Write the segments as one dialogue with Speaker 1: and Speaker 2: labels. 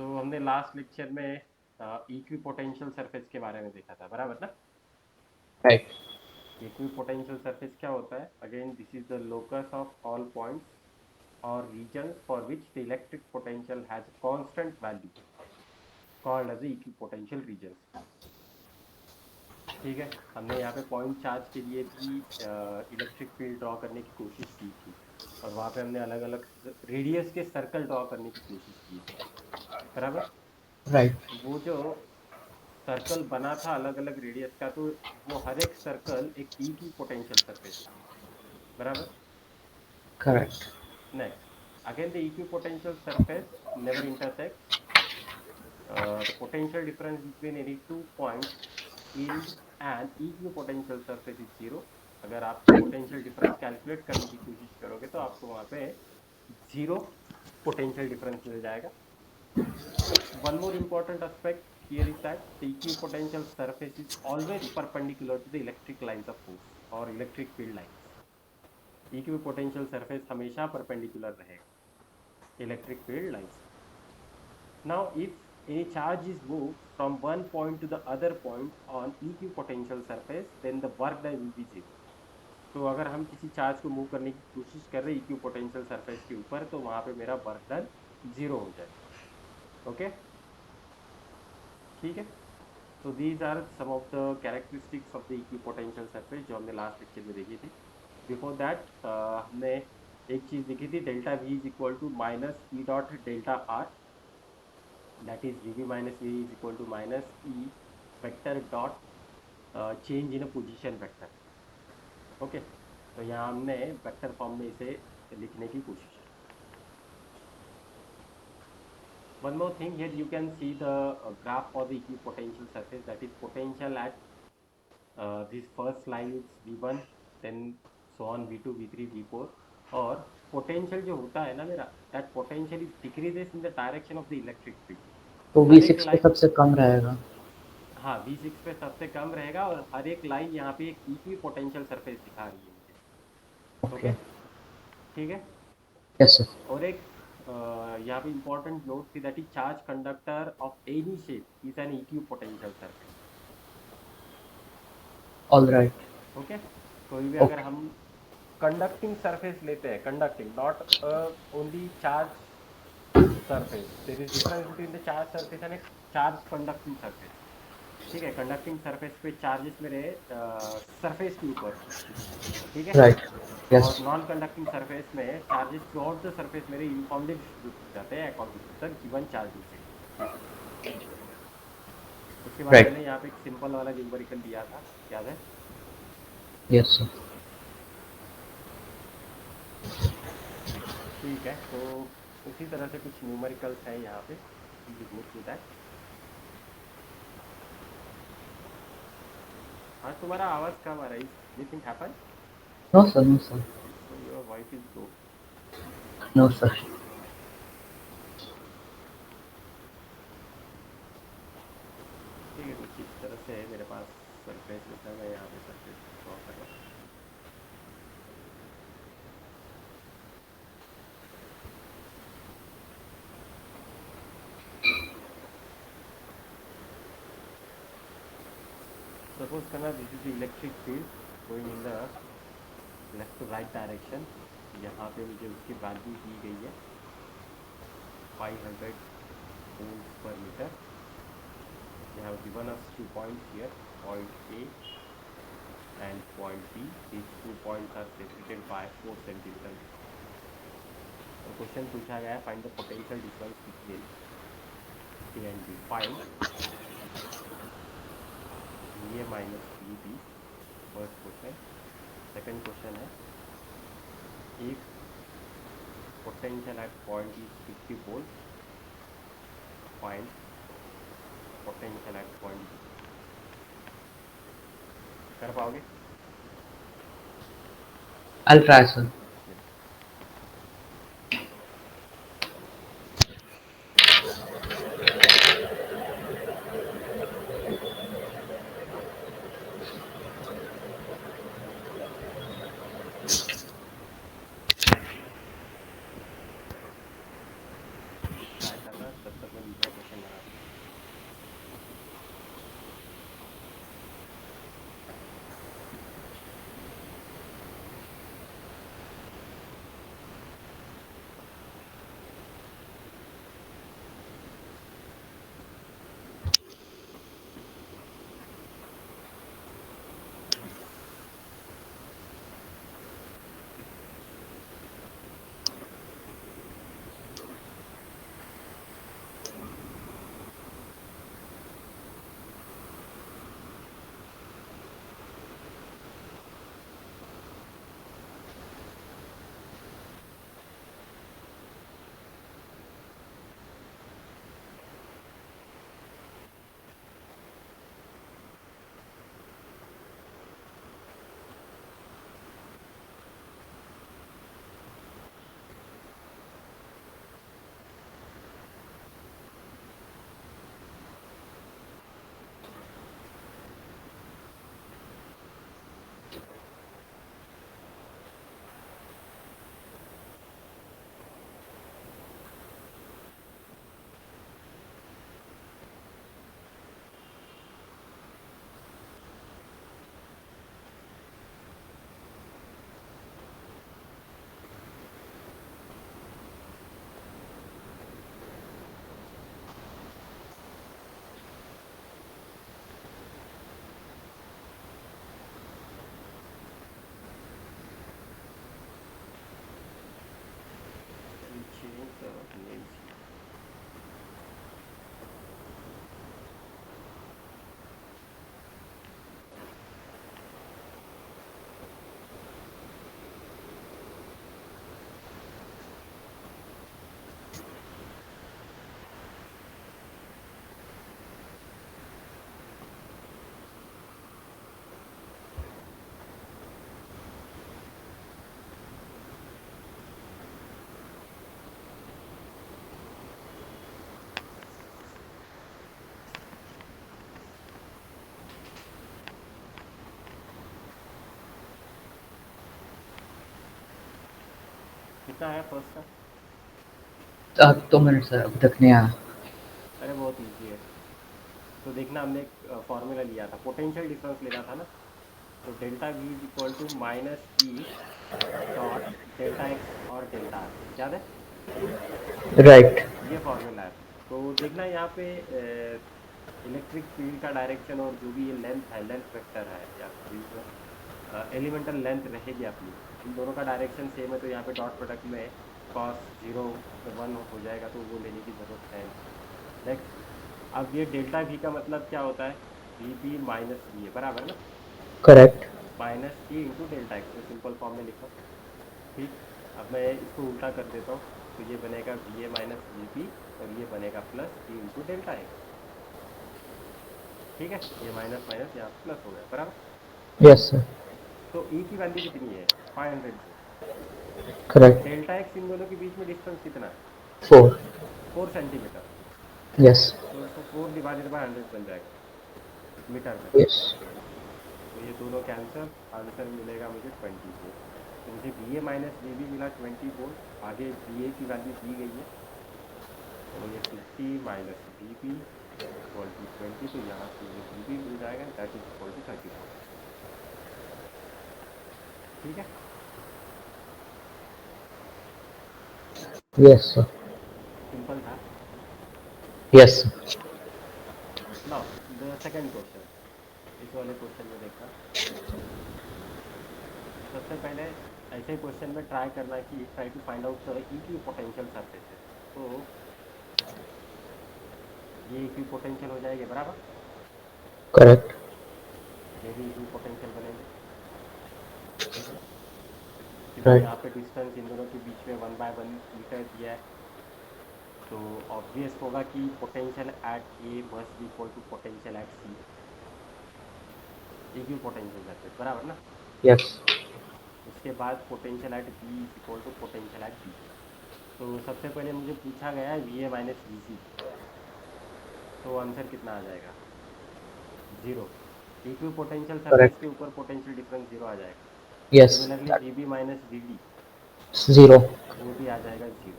Speaker 1: तो हमने last lecture में इक्विपोटेंशियल सरफेस के बारे में देखा था, बराबर ना?
Speaker 2: राइट।
Speaker 1: इक्विपोटेंशियल सरफेस क्या होता है? Again this is the locus of all points और regions for which the electric potential has a constant value called as the equipotential regions. ठीक है, हमने यहाँ पे पॉइंट चार्ज के लिए भी इलेक्ट्रिक फील्ड ड्रॉ करने की कोशिश की थी और वहाँ पे हमने अलग अलग रेडियस के सर्कल ड्रॉ करने की कोशिश की थी, बराबर?
Speaker 2: राइट।
Speaker 1: वो जो सर्कल बना था अलग अलग रेडियस का, तो वो हर एक सर्कल एक इक्विपोटेंशियल सरफेस था, बराबर?
Speaker 2: Correct.
Speaker 1: Next, again the equipotential surface never intersects. The potential difference between any two points in an equipotential surface is zero. अगर आप पोटेंशियल डिफरेंस कैलकुलेट करने की कोशिश करोगे तो आपको वहाँ पे जीरो पोटेंशियल डिफरेंस मिल जाएगा. One more important aspect here is that the equipotential surface is always perpendicular to the electric lines of force or electric field lines. Equipotential surface हमेशा perpendicular रहेगा electric field lines. Now, if any charge is moved from one point to the other point on equipotential surface, then the work done will be zero. तो अगर हम किसी charge को move करने की कोशिश कर रहे हैं इक्विपोटेंशियल सरफेस के ऊपर, तो वहां पे मेरा वर्क डन जीरो हो जाएगा. ओके, ठीक है. तो these are some of the characteristics of the equipotential surface जो हमने लास्ट लेक्चर में देखी थी. बिफोर दैट हमने एक चीज देखी थी, delta V is equal to minus E dot delta R, that is dv minus v is equal to minus e vector dot change in a position vector. Okay, तो यहाँ हमने वेक्टर फॉर्म में इसे लिखने की कोशिश की. One more thing, here you can see the graph for the equipotential surface, that is potential at this first line is v1, then so on v2 v3 v4. और पोटेंशियल जो होता है ना मेरा, that potential is decreases in the direction of the electric field.
Speaker 2: तो we
Speaker 1: हर एक
Speaker 2: six पे
Speaker 1: line,
Speaker 2: सबसे कम रहेगा।
Speaker 1: हाँ V6 पे सबसे कम रहेगा और हर एक लाइन यहाँ पे एक इक्वी पोटेंशियल सरफेस दिखा रही है मुझे.
Speaker 2: ओके।
Speaker 1: ओके, ठीक है.
Speaker 2: Yes sir.
Speaker 1: और एक यहाँ पे इंपॉर्टेंट नोट थी, that is charge conductor of any shape is an equipotential surface.
Speaker 2: All right.
Speaker 1: Okay, कोई भी अगर
Speaker 2: ओके।
Speaker 1: हम कंडक्टिंग सरफेस लेते हैं, conducting not only charge surface, there is difference between the charge surface and charge conducting surface. ठीक है, conducting surface पे charges मेरे सरफेस के ऊपर, ठीक है.
Speaker 2: राइट। यस।
Speaker 1: और नॉन कंडक्टिंग सरफेस में charges throughout the surface मेरे यूनिफॉर्मली डिस्ट्रीब्यूट हो जाते हैं according to the given charge intensity. उसके बाद
Speaker 2: राइट।
Speaker 1: मैंने यहाँ पे एक सिंपल वाला न्यूमेरिकल दिया था, याद है?
Speaker 2: Yes sir.
Speaker 1: ठीक है, तो उसी तरह से कुछ न्यूमेरिकल्स हैं यहाँ पे, गो थ्रू दैट. हाँ, तुम्हारा आवाज कम आ रहा है, anything happen?
Speaker 2: No sir, no sir.
Speaker 1: Your voice is low.
Speaker 2: No sir.
Speaker 1: ठीक है, कुछ इस तरह से है मेरे पास सरफेस लेता है, मैं यहाँ पे सरफेस ड्रॉ कर रहा हूँ. सपोज करना this is the electric field going in the left to right direction. यहाँ पे मुझे उसकी वैल्यू दी गई है 500 volts per meter. They have given us 2 points here, point A and point B. These 2 points are separated by 4 centimeter distance. और question पूछा गया है, find the potential difference between A and B. Find VA minus VB, first question. Second question है, if potential at point is 50 volts, find potential at point B. कर पाओगे?
Speaker 2: I will try sir.
Speaker 1: Yes. Try करना, तब तक मैं दूसरा कितना आया फर्स्ट का?
Speaker 2: 2 मिनट सर, अभी तक नहीं आया।
Speaker 1: अरे बहुत इजी है। तो देखना, हमने एक फॉर्मूला लिया था, पोटेंशियल डिफरेंस लेना था ना। तो delta V is equal to minus E dot delta X और डेल्टा आर, याद है?
Speaker 2: राइट।
Speaker 1: ये फॉर्मूला है। तो देखना यहाँ पे इलेक्ट्रिक फील्ड का डायरेक्शन और जो भी ये लेंथ है, लेंथ वेक्टर है या बीच में एलिमेंटल लेंथ रहेगी अपनी, इन दोनों का डायरेक्शन सेम है, तो यहाँ पे डॉट प्रोडक्ट में कॉस 0 1 हो जाएगा, तो वो लेने की ज़रूरत है नहीं। नेक्स्ट, अब ये डेल्टा वी का मतलब क्या होता है? वी बी माइनस वी है, बराबर ना?
Speaker 2: Correct.
Speaker 1: Minus E into delta x, मैं सिंपल फॉर्म में लिखा हूँ। ठीक। अब मैं इसको उल्टा कर देता हूँ, तो ये बनेगा V A minus V B, और ये बनेगा plus E into delta X. ठीक है, ये माइनस माइनस यहाँ पे प्लस हो गया, बराबर।
Speaker 2: Yes sir.
Speaker 1: तो ई की वैल्यू कितनी है? 500 जूल।
Speaker 2: करेक्ट।
Speaker 1: डेल्टा एक्स, इन दोनों के बीच में डिस्टेंस कितना है?
Speaker 2: 4।
Speaker 1: 4 सेंटीमीटर।
Speaker 2: यस।
Speaker 1: तो इसको 4 डिवाइडेड बाय 100 बन जाएगा मीटर में।
Speaker 2: यस।
Speaker 1: तो ये दोनों कैंसर, आंसर मिलेगा मुझे 24। तो मुझे बी ए माइनस बी बी मिला 24। आगे बी ए की वैल्यू दी गई है, तो ये 50 minus B B equal to 20, तो यहाँ से मुझे बी बी मिल जाएगा, दैट इज इक्वल टू 34। ठीक है,
Speaker 2: यस सर।
Speaker 1: सिंपल था।
Speaker 2: Yes sir.
Speaker 1: Now the second question, इस वाले क्वेश्चन में देखना, सबसे पहले ऐसे क्वेश्चन में ट्राई करना कि try to find out the equipotential surfaces. तो ये इक्वी पोटेंशियल हो जाएगी, बराबर।
Speaker 2: करेक्ट।
Speaker 1: ये भी इक्वी पोटेंशियल बनेंगे, क्योंकि
Speaker 2: राइट।
Speaker 1: यहाँ पे डिस्टेंस इन दोनों के बीच में 1/1 मीटर दिया है। तो ऑब्वियस होगा कि potential at A must be equal to potential at C, equipotential surface, बराबर ना।
Speaker 2: यस।
Speaker 1: उसके बाद potential at B is equal to potential at B. तो सबसे पहले मुझे पूछा गया है V A minus V C, तो आंसर कितना आ जाएगा? 0। Equipotential surface
Speaker 2: correct.
Speaker 1: के ऊपर पोटेंशियल डिफरेंस 0 आ जाएगा।
Speaker 2: Yes.
Speaker 1: Similarly V B minus V D,
Speaker 2: 0।
Speaker 1: वो भी आ जाएगा 0।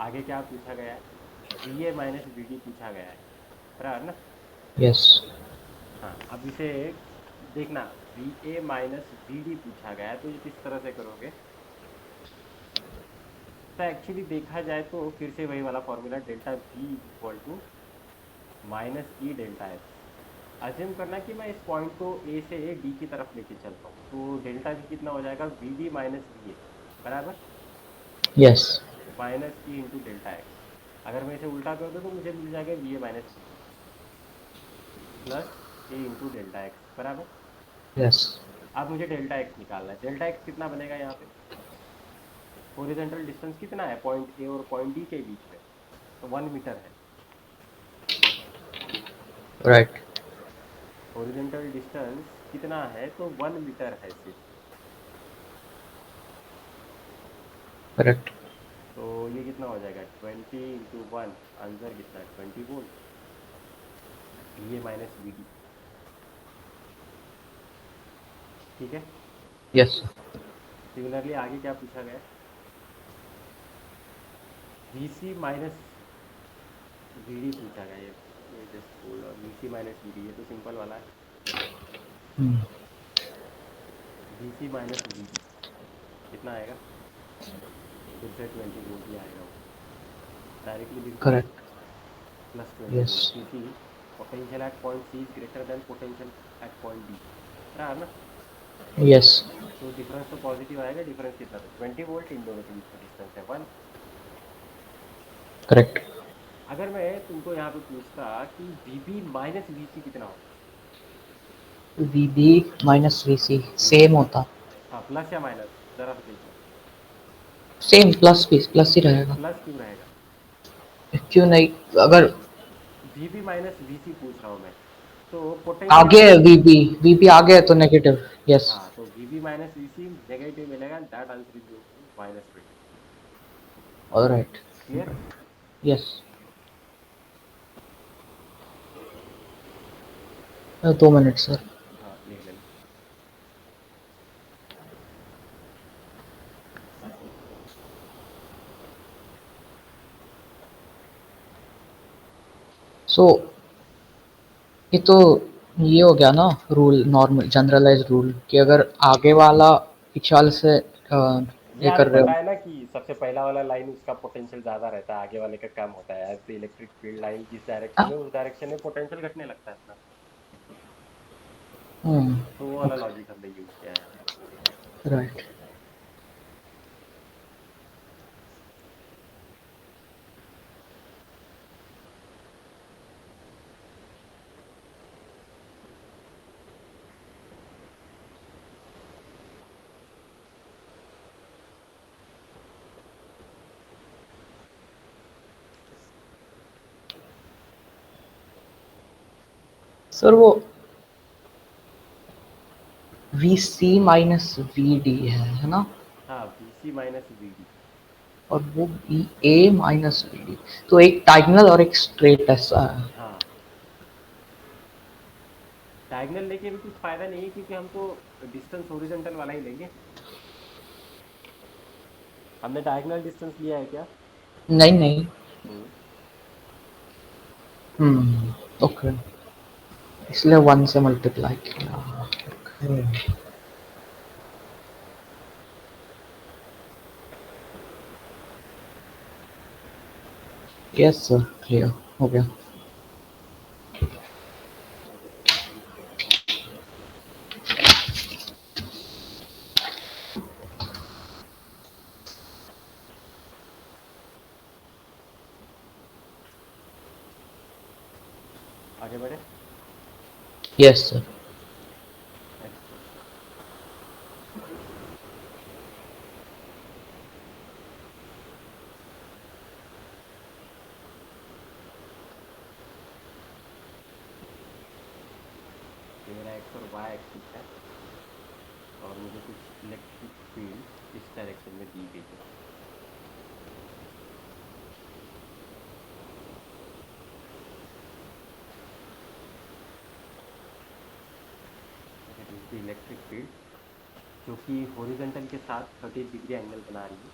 Speaker 1: आगे क्या पूछा गया है? V A minus V D पूछा गया है, बराबर ना।
Speaker 2: यस।
Speaker 1: हाँ, अब इसे देखना, V A minus V D पूछा गया है, तो ये किस तरह से करोगे? तो एक्चुअली देखा जाए तो फिर से वही वाला formula, delta V is equal to minus E delta X. Assume करना कि मैं इस पॉइंट को ए से डी की तरफ लेके चल रहा हूँ, तो डेल्टा वी कितना हो जाएगा? V D minus V A, बराबर,
Speaker 2: yes.
Speaker 1: Minus E into delta X. अगर मैं इसे उल्टा कर दूँ तो मुझे मिल जाएगा V A minus V D plus A into delta X, बराबर।
Speaker 2: यस।
Speaker 1: अब मुझे डेल्टा एक्स निकालना है। डेल्टा एक्स कितना बनेगा यहाँ पे? हॉरिजॉन्टल डिस्टेंस कितना है पॉइंट ए और पॉइंट डी के बीच में? तो 1 मीटर है।
Speaker 2: राइट।
Speaker 1: हॉरिजॉन्टल डिस्टेंस कितना है? तो 1 मीटर है सिर्फ।
Speaker 2: करेक्ट।
Speaker 1: तो ये कितना हो जाएगा? 20 × 1, आंसर कितना है? 20 volt. V A minus V D, ठीक है।
Speaker 2: यस।
Speaker 1: सिमिलरली आगे क्या पूछा गया? V C minus V D पूछा गया। ये जस्ट होल्ड और V C minus V D, ये तो सिंपल वाला है। V C minus V D कितना आएगा? फिर से 20 वोल्ट ही आएगा, वो डायरेक्टली लिख दूँ
Speaker 2: करेक्ट।
Speaker 1: Plus 20 volt,
Speaker 2: yes.
Speaker 1: क्योंकि potential at point C is greater than potential at point D, बराबर ना।
Speaker 2: यस।
Speaker 1: तो डिफरेंस तो पॉजिटिव आएगा। डिफरेंस कितना था? 20 वोल्ट। इन दोनों के बीच में डिस्टेंस है 1।
Speaker 2: करेक्ट।
Speaker 1: अगर मैं तुमको यहाँ पे पूछता कि V B minus V C कितना होगा?
Speaker 2: VB minus VC
Speaker 1: V B,
Speaker 2: same होता।
Speaker 1: हाँ, प्लस या माइनस, जरा सा देखना।
Speaker 2: सेम, प्लस भी प्लस ही रहेगा।
Speaker 1: प्लस क्यों रहेगा?
Speaker 2: क्यों नहीं? अगर
Speaker 1: V B minus V C पूछ रहा हूँ मैं, तो
Speaker 2: आगे
Speaker 1: पोटेंशियल।
Speaker 2: है वीबी, वीबी आगे है तो नेगेटिव। यस।
Speaker 1: हाँ, तो V B minus V C negative मिलेगा, that answer is minus 20।
Speaker 2: All right.
Speaker 1: Clear?
Speaker 2: Yes. 2 minute sir.
Speaker 1: हाँ, लिख लेना।
Speaker 2: सो ये तो ये हो गया ना रूल, नॉर्मल जनरलाइज्ड रूल कि अगर आगे वाला पीछे वाले से
Speaker 1: ये
Speaker 2: ये
Speaker 1: हमें
Speaker 2: कर रहे
Speaker 1: पता
Speaker 2: हो।
Speaker 1: है ना कि सबसे पहला वाला लाइन उसका पोटेंशियल ज्यादा रहता है, आगे वाले का कम होता है। As the electric field line जिस डायरेक्शन में, उस डायरेक्शन में पोटेंशियल घटने लगता है अपना। तो वो वाला
Speaker 2: ओके,
Speaker 1: लॉजिक हमने यूज किया है।
Speaker 2: राइट। सर वो V C minus V D है ना?
Speaker 1: हाँ, V C minus V D.
Speaker 2: और वो V A minus V D, तो एक डायगोनल और एक स्ट्रेट ऐसा है।
Speaker 1: हाँ, डायगोनल लेके भी कुछ फायदा नहीं है, क्योंकि हम तो डिस्टेंस हॉरिजॉन्टल वाला ही लेंगे। हमने डायगोनल डिस्टेंस लिया है क्या?
Speaker 2: नहीं नहीं।
Speaker 1: हम्म।
Speaker 2: ओके, इसलिए 1 से मल्टीप्लाई किया। ओके, यस सर, क्लियर हो गया।
Speaker 1: आगे बढ़े।
Speaker 2: Yes sir.
Speaker 1: Next question. ये मेरा एक्स और वाई एक्सिस है, और मुझे कुछ इलेक्ट्रिक फील्ड इस डायरेक्शन में दी गई है। This is the electric field, जो कि हॉरिजॉन्टल के साथ 30 डिग्री एंगल बना रही है।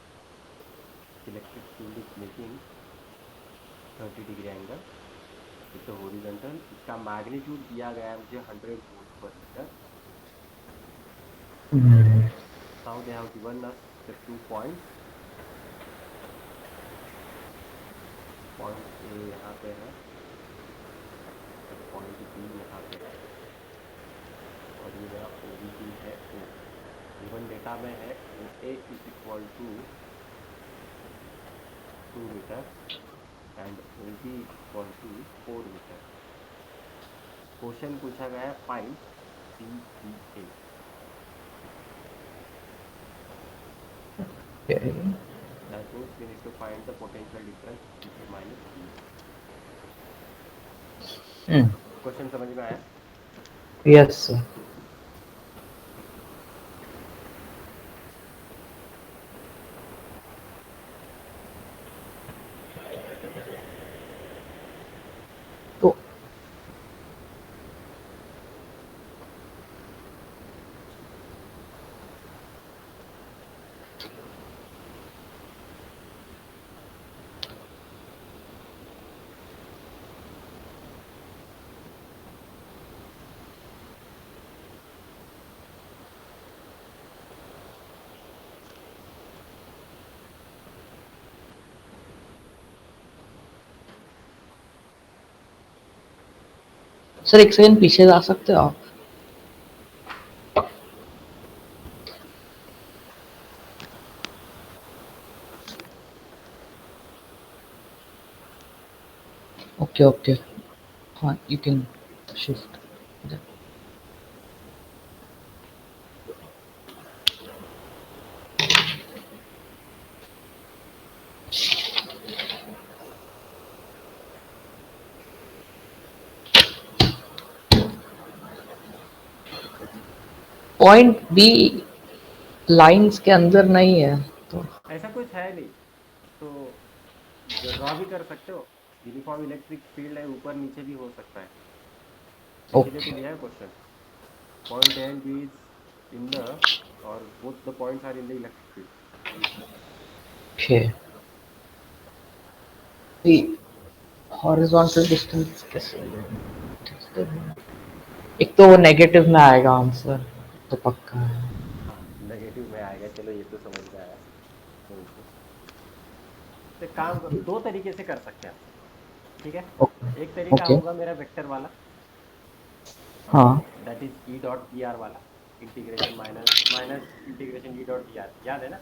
Speaker 1: Electric field is making 30 degree angle with the horizontal. इसका मैग्नीट्यूड दिया गया है मुझे 100 वोल्ट पर metre. Now they have given us the 2 points. Point A यहाँ पे है और पॉइंट बी यहाँ पे है, और ये मेरा ओरिजिन है ओ। गिवन डेटा में है O A is equal to 2 metre and O B is equal to 4 metre. Question पूछा गया है find C B A. That means we need to find the potential difference V A minus B. Question समझ में आया?
Speaker 2: Yes sir. तो sir एक second पीछे जा सकते हो आप? ओके ओके, हाँ you can shift. Point B lines के अंदर नहीं है तो?
Speaker 1: ऐसा कुछ है नहीं, तो ड्रॉ भी कर सकते हो। यूनिफॉर्म इलेक्ट्रिक फील्ड है, ऊपर नीचे भी हो सकता है, इसीलिए तो
Speaker 2: ओके
Speaker 1: दिया है question. Point A and B is in the, और both the points are in the electric field.
Speaker 2: Okay. Horizontal distance कैसे? एक तो वो नेगेटिव में आएगा आंसर, तो पक्का है।
Speaker 1: हाँ नेगेटिव में आएगा, चलो ये तो समझ में आया। कोई नहीं। तो एक काम करो, दो तरीके से कर सकते हैं हम, ठीक है।
Speaker 2: ओके
Speaker 1: एक तरीका
Speaker 2: ओके।
Speaker 1: होगा मेरा वेक्टर वाला,
Speaker 2: हाँ
Speaker 1: that is E dot D R वाला, integration minus minus integration E dot D R, याद है ना।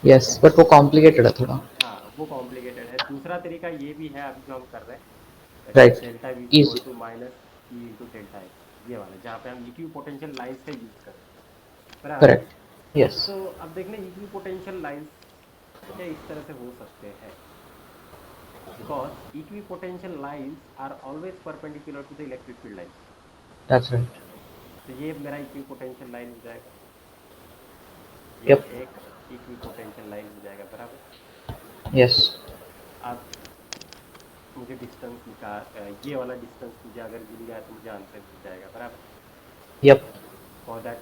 Speaker 2: यस, बट वो कॉम्प्लिकेटेड है थोड़ा।
Speaker 1: हाँ वो कॉम्प्लिकेटेड है। दूसरा तरीका ये भी है अभी जो हम कर रहे हैं, that is
Speaker 2: right,
Speaker 1: delta V is equal
Speaker 2: easy.
Speaker 1: To minus E into delta X, ये वाला जहाँ पे हम इक्वी पोटेंशियल लाइंस का यूज कर रहे हैं, बराबर।
Speaker 2: Correct, yes.
Speaker 1: तो अब देखना इक्वी पोटेंशियल लाइंस क्या इस तरह से हो सकते हैं, because equipotential lines are always perpendicular to the electric field lines.
Speaker 2: That's right.
Speaker 1: तो ये मेरा इक्वी पोटेंशियल लाइन हो जाएगा, ये
Speaker 2: यप।
Speaker 1: एक इक्वी पोटेंशियल लाइन हो जाएगा, बराबर।
Speaker 2: यस।
Speaker 1: अब मुझे डिस्टेंस निकाल, ये वाला डिस्टेंस मुझे अगर मिल गया तो मुझे आंसर मिल जाएगा, बराबर।
Speaker 2: यप।
Speaker 1: फॉर दैट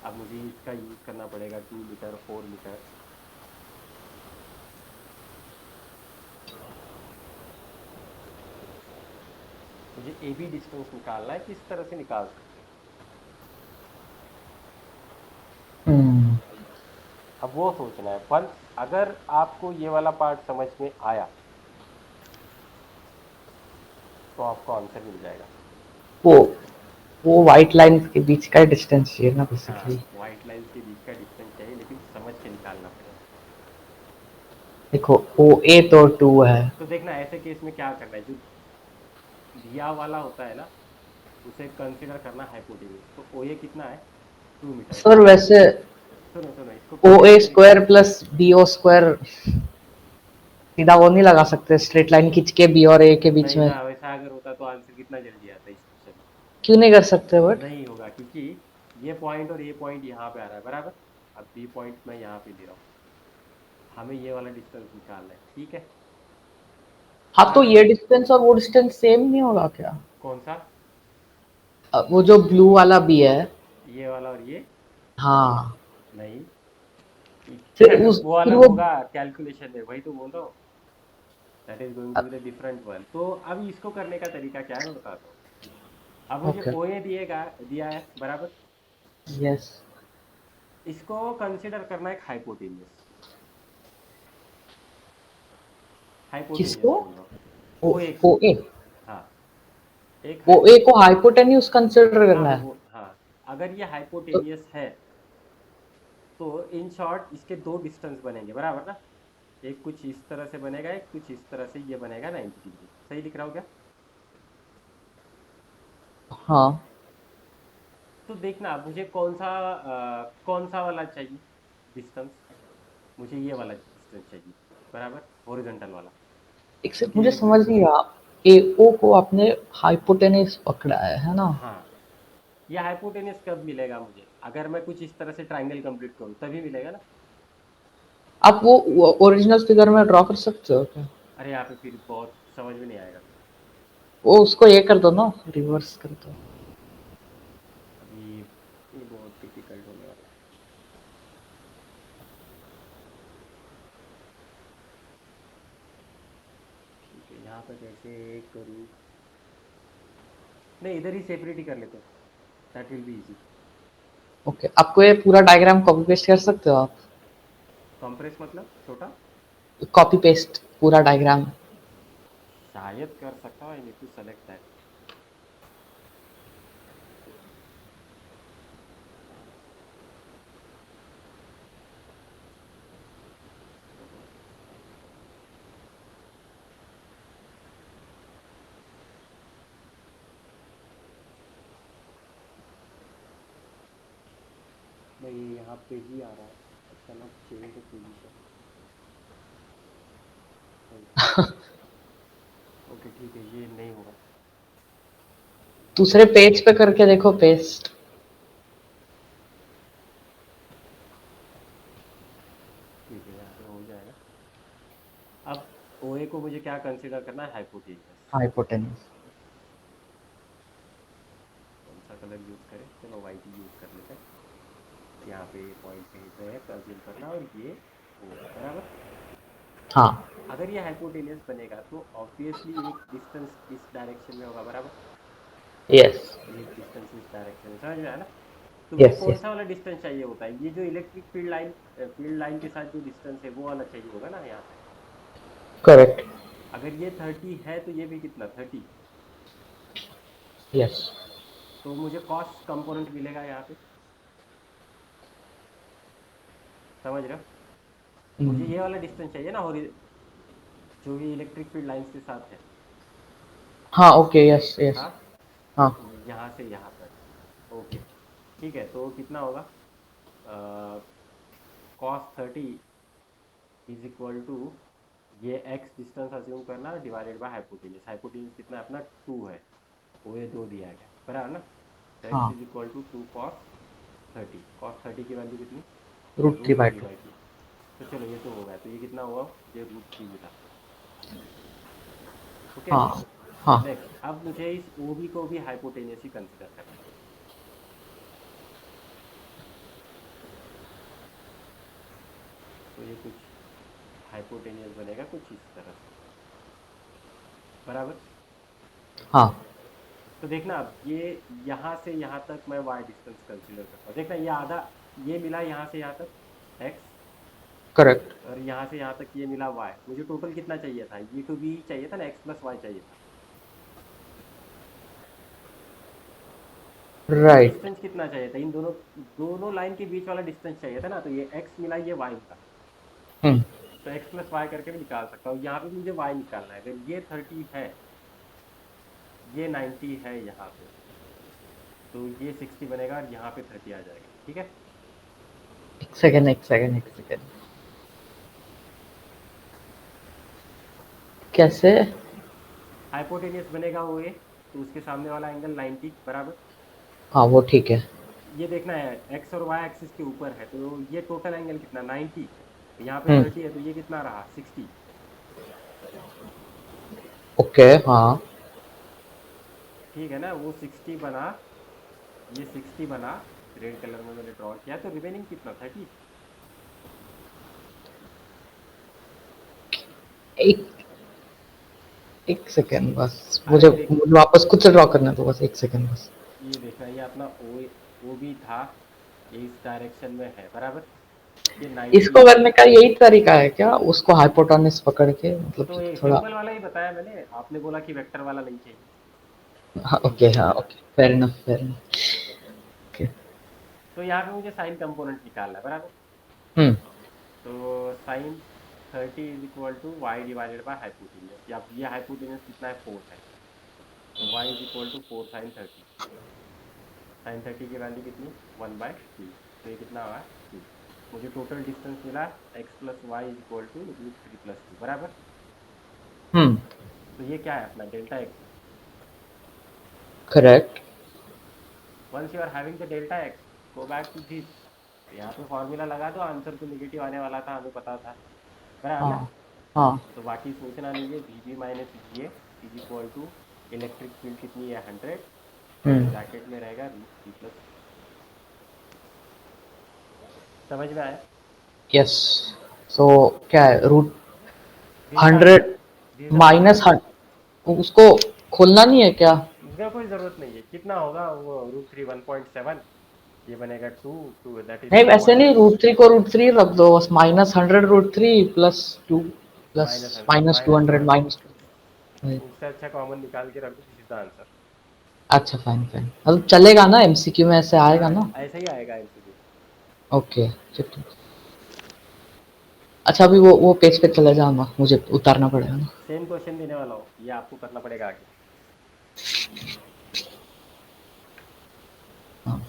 Speaker 1: अब मुझे इसका यूज़ करना पड़ेगा 2 मीटर 4 मीटर। मुझे ए बी डिस्टेंस निकालना है, किस तरह से निकाल सकते हैं।
Speaker 2: हम्म।
Speaker 1: अब वो सोचना है। वंस अगर आपको ये वाला पार्ट समझ में आया तो आपको आंसर मिल जाएगा।
Speaker 2: वो वो व्हाइट लाइन के बीच का डिस्टेंस चाहिए ना
Speaker 1: हाँ
Speaker 2: बेसिकली।
Speaker 1: व्हाइट लाइंस के बीच का डिस्टेंस चाहिए, लेकिन समझ के निकालना पड़ेगा।
Speaker 2: देखो ओ ए तो 2 है।
Speaker 1: तो देखना ऐसे केस में क्या करना है, जो दिया वाला होता है ना उसे कंसिडर करना हाइपोटेन्यूज। तो ओ ए कितना है, 2 मीटर,
Speaker 2: सर
Speaker 1: बराबर।
Speaker 2: वैसे
Speaker 1: सुनो सुनो, इसको
Speaker 2: ओ
Speaker 1: करने का
Speaker 2: ए
Speaker 1: तरीका,
Speaker 2: square plus B O square सीधा वो नहीं लगा सकते स्ट्रेट लाइन खींच के बी और ए के बीच
Speaker 1: नहीं
Speaker 2: में?
Speaker 1: ना, वैसा अगर होता तो आंसर कितना जल्दी आता इस क्वेश्चन में।
Speaker 2: क्यों नहीं कर सकते बट?
Speaker 1: नहीं होगा, क्योंकि ये पॉइंट और ये पॉइंट यहाँ पे आ रहा है, बराबर। अब बी पॉइंट मैं यहाँ पे ले रहा हूँ, हमें ये वाला डिस्टेंस निकालना है, ठीक है।
Speaker 2: हाँ तो
Speaker 1: अब
Speaker 2: ये डिस्टेंस और वो डिस्टेंस सेम नहीं होगा क्या?
Speaker 1: कौन सा,
Speaker 2: वो जो ब्लू वाला भी है।
Speaker 1: ये वाला और ये,
Speaker 2: हाँ।
Speaker 1: नहीं
Speaker 2: फिर उस
Speaker 1: वो
Speaker 2: फिर
Speaker 1: अलग
Speaker 2: वो
Speaker 1: होगा कैलकुलेशन में, वही तो बोल रहा हूँ। That is going to be the different one. तो अब इसको करने का तरीका क्या है मैं बताता हूँ। अब मुझे
Speaker 2: ओके।
Speaker 1: ओ ए दिया है, बराबर।
Speaker 2: यस।
Speaker 1: इसको कंसिडर करना एक हाइपोटेन्यूज, हाइपोटेन्यूज
Speaker 2: किसको?
Speaker 1: बोल रहा हूँ,
Speaker 2: ओ
Speaker 1: ओ ए
Speaker 2: ओ
Speaker 1: को।
Speaker 2: ए।
Speaker 1: हाँ एक
Speaker 2: ओ ए को
Speaker 1: हाइपोटेन्यूज।
Speaker 2: हाइपोटेन्यूज कंसिडर
Speaker 1: हाँ
Speaker 2: करना
Speaker 1: मैं
Speaker 2: है?
Speaker 1: वो हाँ, अगर ये
Speaker 2: तो
Speaker 1: हाइपोटेनियस है तो इन शॉर्ट इसके दो डिस्टेंस बनेंगे, बराबर ना। एक कुछ इस तरह से बनेगा, एक कुछ इस तरह से, ये बनेगा 90 डिग्री। सही लिख रहा हूँ क्या।
Speaker 2: हाँ।
Speaker 1: तो देखना अब मुझे कौन सा वाला चाहिए डिस्टेंस। मुझे ये वाला डिस्टेंस चाहिए, बराबर, हॉरिजॉन्टल वाला।
Speaker 2: एक से
Speaker 1: क्योंकि
Speaker 2: मुझे
Speaker 1: ये
Speaker 2: समझ नहीं रहा। ए ओ को आपने हाइपोटेन्यूज पकड़ा है ना?
Speaker 1: हाँ ये हाइपोटेनियस कब मिलेगा मुझे, अगर मैं कुछ इस तरह से ट्राइंगल कंप्लीट करूँ तभी मिलेगा ना।
Speaker 2: आप वो ओरिजिनल फिगर में ड्रॉ कर सकते हो क्या?
Speaker 1: अरे यहाँ पे फिर बहुत समझ में नहीं आएगा फिर।
Speaker 2: वो उसको ये कर दो ना, रिवर्स कर दो।
Speaker 1: अभी ये बहुत डिफिकल्ट होने वाला है। ठीक है, यहाँ पे कैसे करूँ। नहीं इधर ही सेपरेट ही कर लेते हैं, that will be easy.
Speaker 2: Okay, आपको ये पूरा डायग्राम कॉपी पेस्ट कर सकते हो आप?
Speaker 1: कंप्रेस मतलब छोटा,
Speaker 2: कॉपी पेस्ट पूरा डायग्राम।
Speaker 1: शायद कर सकता हूँ। I need to select that. नहीं यहाँ पे ही आ रहा है, अच्छा ना, चेंज द पोजीशन। ओके ठीक है, ये नहीं होगा।
Speaker 2: दूसरे पेज पे करके देखो पेस्ट।
Speaker 1: ठीक है यहाँ पे हो जाएगा। अब ओ ए को मुझे क्या कंसिडर करना है, हाइपोटेनियस।
Speaker 2: हाइपोटेन्यूज।
Speaker 1: कौन सा कलर यूज़ करें, चलो वाइट ही यूज़ कर लेते हैं। यहाँ पे पॉइंट कहीं पे है, कंसीडर करना, और ये ओ है, बराबर।
Speaker 2: हाँ।
Speaker 1: अगर ये हाइपोटेनियस बनेगा तो ऑब्वियसली एक डिस्टेंस इस डायरेक्शन में होगा, बराबर।
Speaker 2: यस
Speaker 1: एक डिस्टेंस इस डायरेक्शन में, समझ में आया ना। तो वो
Speaker 2: यस
Speaker 1: कौन
Speaker 2: यस
Speaker 1: सा वाला डिस्टेंस चाहिए होता है, ये जो इलेक्ट्रिक फील्ड लाइन के साथ जो डिस्टेंस है वो वाला चाहिए होगा ना यहाँ से।
Speaker 2: करेक्ट
Speaker 1: अगर ये 30 है तो ये भी कितना 30,
Speaker 2: यस
Speaker 1: तो मुझे कॉस्ट कंपोनेंट मिलेगा यहाँ पे, समझ रहे हो। मुझे ये वाला डिस्टेंस चाहिए ना, और जो भी इलेक्ट्रिक फील्ड लाइंस के साथ है।
Speaker 2: हाँ ओके यस यस
Speaker 1: हाँ,
Speaker 2: हाँ
Speaker 1: यहाँ से यहाँ तक, ओके। ठीक है, तो कितना होगा, कॉस 30 इज इक्वल टू, ये एक्स डिस्टेंस अज्यूम करना डिवाइडेड बाय हाइपोटेन्यूज। हाइपोटेन्यूज कितना है अपना 2 है, वो ये 2 दिया गया, बराबर ना। तो एक्स
Speaker 2: हाँ
Speaker 1: is equal to 2 cos 30, cos 30 की वैल्यू कितनी,
Speaker 2: √3
Speaker 1: root
Speaker 2: by
Speaker 1: three
Speaker 2: 2
Speaker 1: by two तो चलो ये तो होगा, तो ये कितना हुआ, ये √3 मिला। ओके,
Speaker 2: हाँ हाँ
Speaker 1: नेक्स्ट अब मुझे इस ओ बी को भी हाइपोटेनियस ही कंसिडर करना है। तो ये कुछ हाइपोटेनियस बनेगा कुछ इस तरह से, बराबर।
Speaker 2: हाँ
Speaker 1: तो देखना अब ये यहाँ से यहाँ तक मैं y डिस्टेंस कंसीडर करता हूँ, देखना ये आधा, ये मिला यहाँ से यहाँ तक x,
Speaker 2: करेक्ट
Speaker 1: और यहाँ से यहाँ तक ये मिला y। मुझे टोटल कितना चाहिए था, ये टू बी चाहिए था ना, x प्लस वाई चाहिए था। तो ये
Speaker 2: राइट
Speaker 1: डिस्टेंस कितना चाहिए था, इन दोनों दोनों लाइन के बीच वाला डिस्टेंस चाहिए था ना, तो ये x मिला ये y मिला।
Speaker 2: हम्म
Speaker 1: तो x प्लस वाई करके भी निकाल सकता हूँ, यहाँ पे मुझे y निकालना है। अगर ये 30 है, ये 90 है यहाँ पे, तो ये 60 बनेगा और यहाँ पे 30 आ जाएगा, ठीक है।
Speaker 2: एक सेकेंड कैसे
Speaker 1: हाइपोटेनियस बनेगा वो ए, तो उसके सामने वाला एंगल 90, बराबर।
Speaker 2: हाँ वो ठीक है
Speaker 1: ये देखना है एक्स और वाई एक्सिस के ऊपर है, तो ये टोटल एंगल कितना 90, यहाँ पे
Speaker 2: हम्म
Speaker 1: 30 है, तो ये कितना रहा 60।
Speaker 2: ओके हाँ
Speaker 1: ठीक है ना, वो 60 बना, ये 60 बना, रेड कलर में मैंने ड्रॉ किया, तो रिमेनिंग कितना 30।
Speaker 2: एक एक सेकेंड बस
Speaker 1: अरे
Speaker 2: मुझे वापस खुद से ड्रॉ करना तो बस एक सेकेंड बस
Speaker 1: ये देखना, ये अपना ओ भी था, ये इस डायरेक्शन में है, बराबर। ये 90
Speaker 2: इसको
Speaker 1: है,
Speaker 2: करने का यही तरीका है क्या उसको हाइपोटेनस पकड़ के मतलब
Speaker 1: तो
Speaker 2: कि
Speaker 1: ये
Speaker 2: थोड़ा
Speaker 1: सिंपल वाला ही बताया मैंने, आपने बोला कि वेक्टर वाला नहीं चाहिए, सिंपल ही
Speaker 2: हाँ
Speaker 1: बोला।
Speaker 2: ओके फेयर इनफ ओके
Speaker 1: तो यहाँ पे मुझे साइन कंपोनेंट निकालना है, बराबर।
Speaker 2: हम्म
Speaker 1: तो sine 30 is equal to Y divided by hypotenuse, या ये हाइपोटेनियस कितना है 4 है, तो Y is equal to 4 sine 30। Sine 30 की वैल्यू कितनी 1/2, तो ये कितना हुआ 2। मुझे टोटल डिस्टेंस मिला x plus Y is equal to √3 plus 2, बराबर।
Speaker 2: हम्म
Speaker 1: तो ये क्या है अपना delta x।
Speaker 2: Correct
Speaker 1: once you are having the delta x, go back to this, यहाँ पे फॉर्मूला लगा दो, आंसर तो नेगेटिव आने वाला था, हमें पता था, बराबर ना।
Speaker 2: हाँ हाँ
Speaker 1: तो बाकी सोचना नहीं है, V B minus V A is equal to electric field कितनी है 100, ब्रैकेट में रहेगा √3 प्लस 2। समझ में आया।
Speaker 2: यस सो क्या है root
Speaker 1: this is the answer,
Speaker 2: 100
Speaker 1: this is the
Speaker 2: minus
Speaker 1: formula.
Speaker 2: उसको खोलना नहीं है क्या
Speaker 1: इसका कोई ज़रूरत नहीं है, कितना होगा वो √3 1.7, ये बनेगा 2 2 दैट इज
Speaker 2: नहीं वैसे
Speaker 1: 1
Speaker 2: नहीं √3 को √3 रख दो बस -100 √3 प्लस 2 प्लस
Speaker 1: -100
Speaker 2: -200
Speaker 1: -200,
Speaker 2: माइनस
Speaker 1: उससे अच्छा कॉमन निकाल के रख दो, दिस इज द आंसर।
Speaker 2: अच्छा फाइन फाइन मतलब चलेगा ना एमसीक्यू में ऐसे आएगा
Speaker 1: हाँ,
Speaker 2: ना
Speaker 1: ऐसे ही आएगा एमसीक्यू।
Speaker 2: ओके ठीक अच्छा अभी वो पेज पे चले जाऊंगा मुझे उतारना पड़ेगा ना
Speaker 1: सेम क्वेश्चन देने वाला हूँ, ये आपको करना पड़ेगा आगे।
Speaker 2: हाँ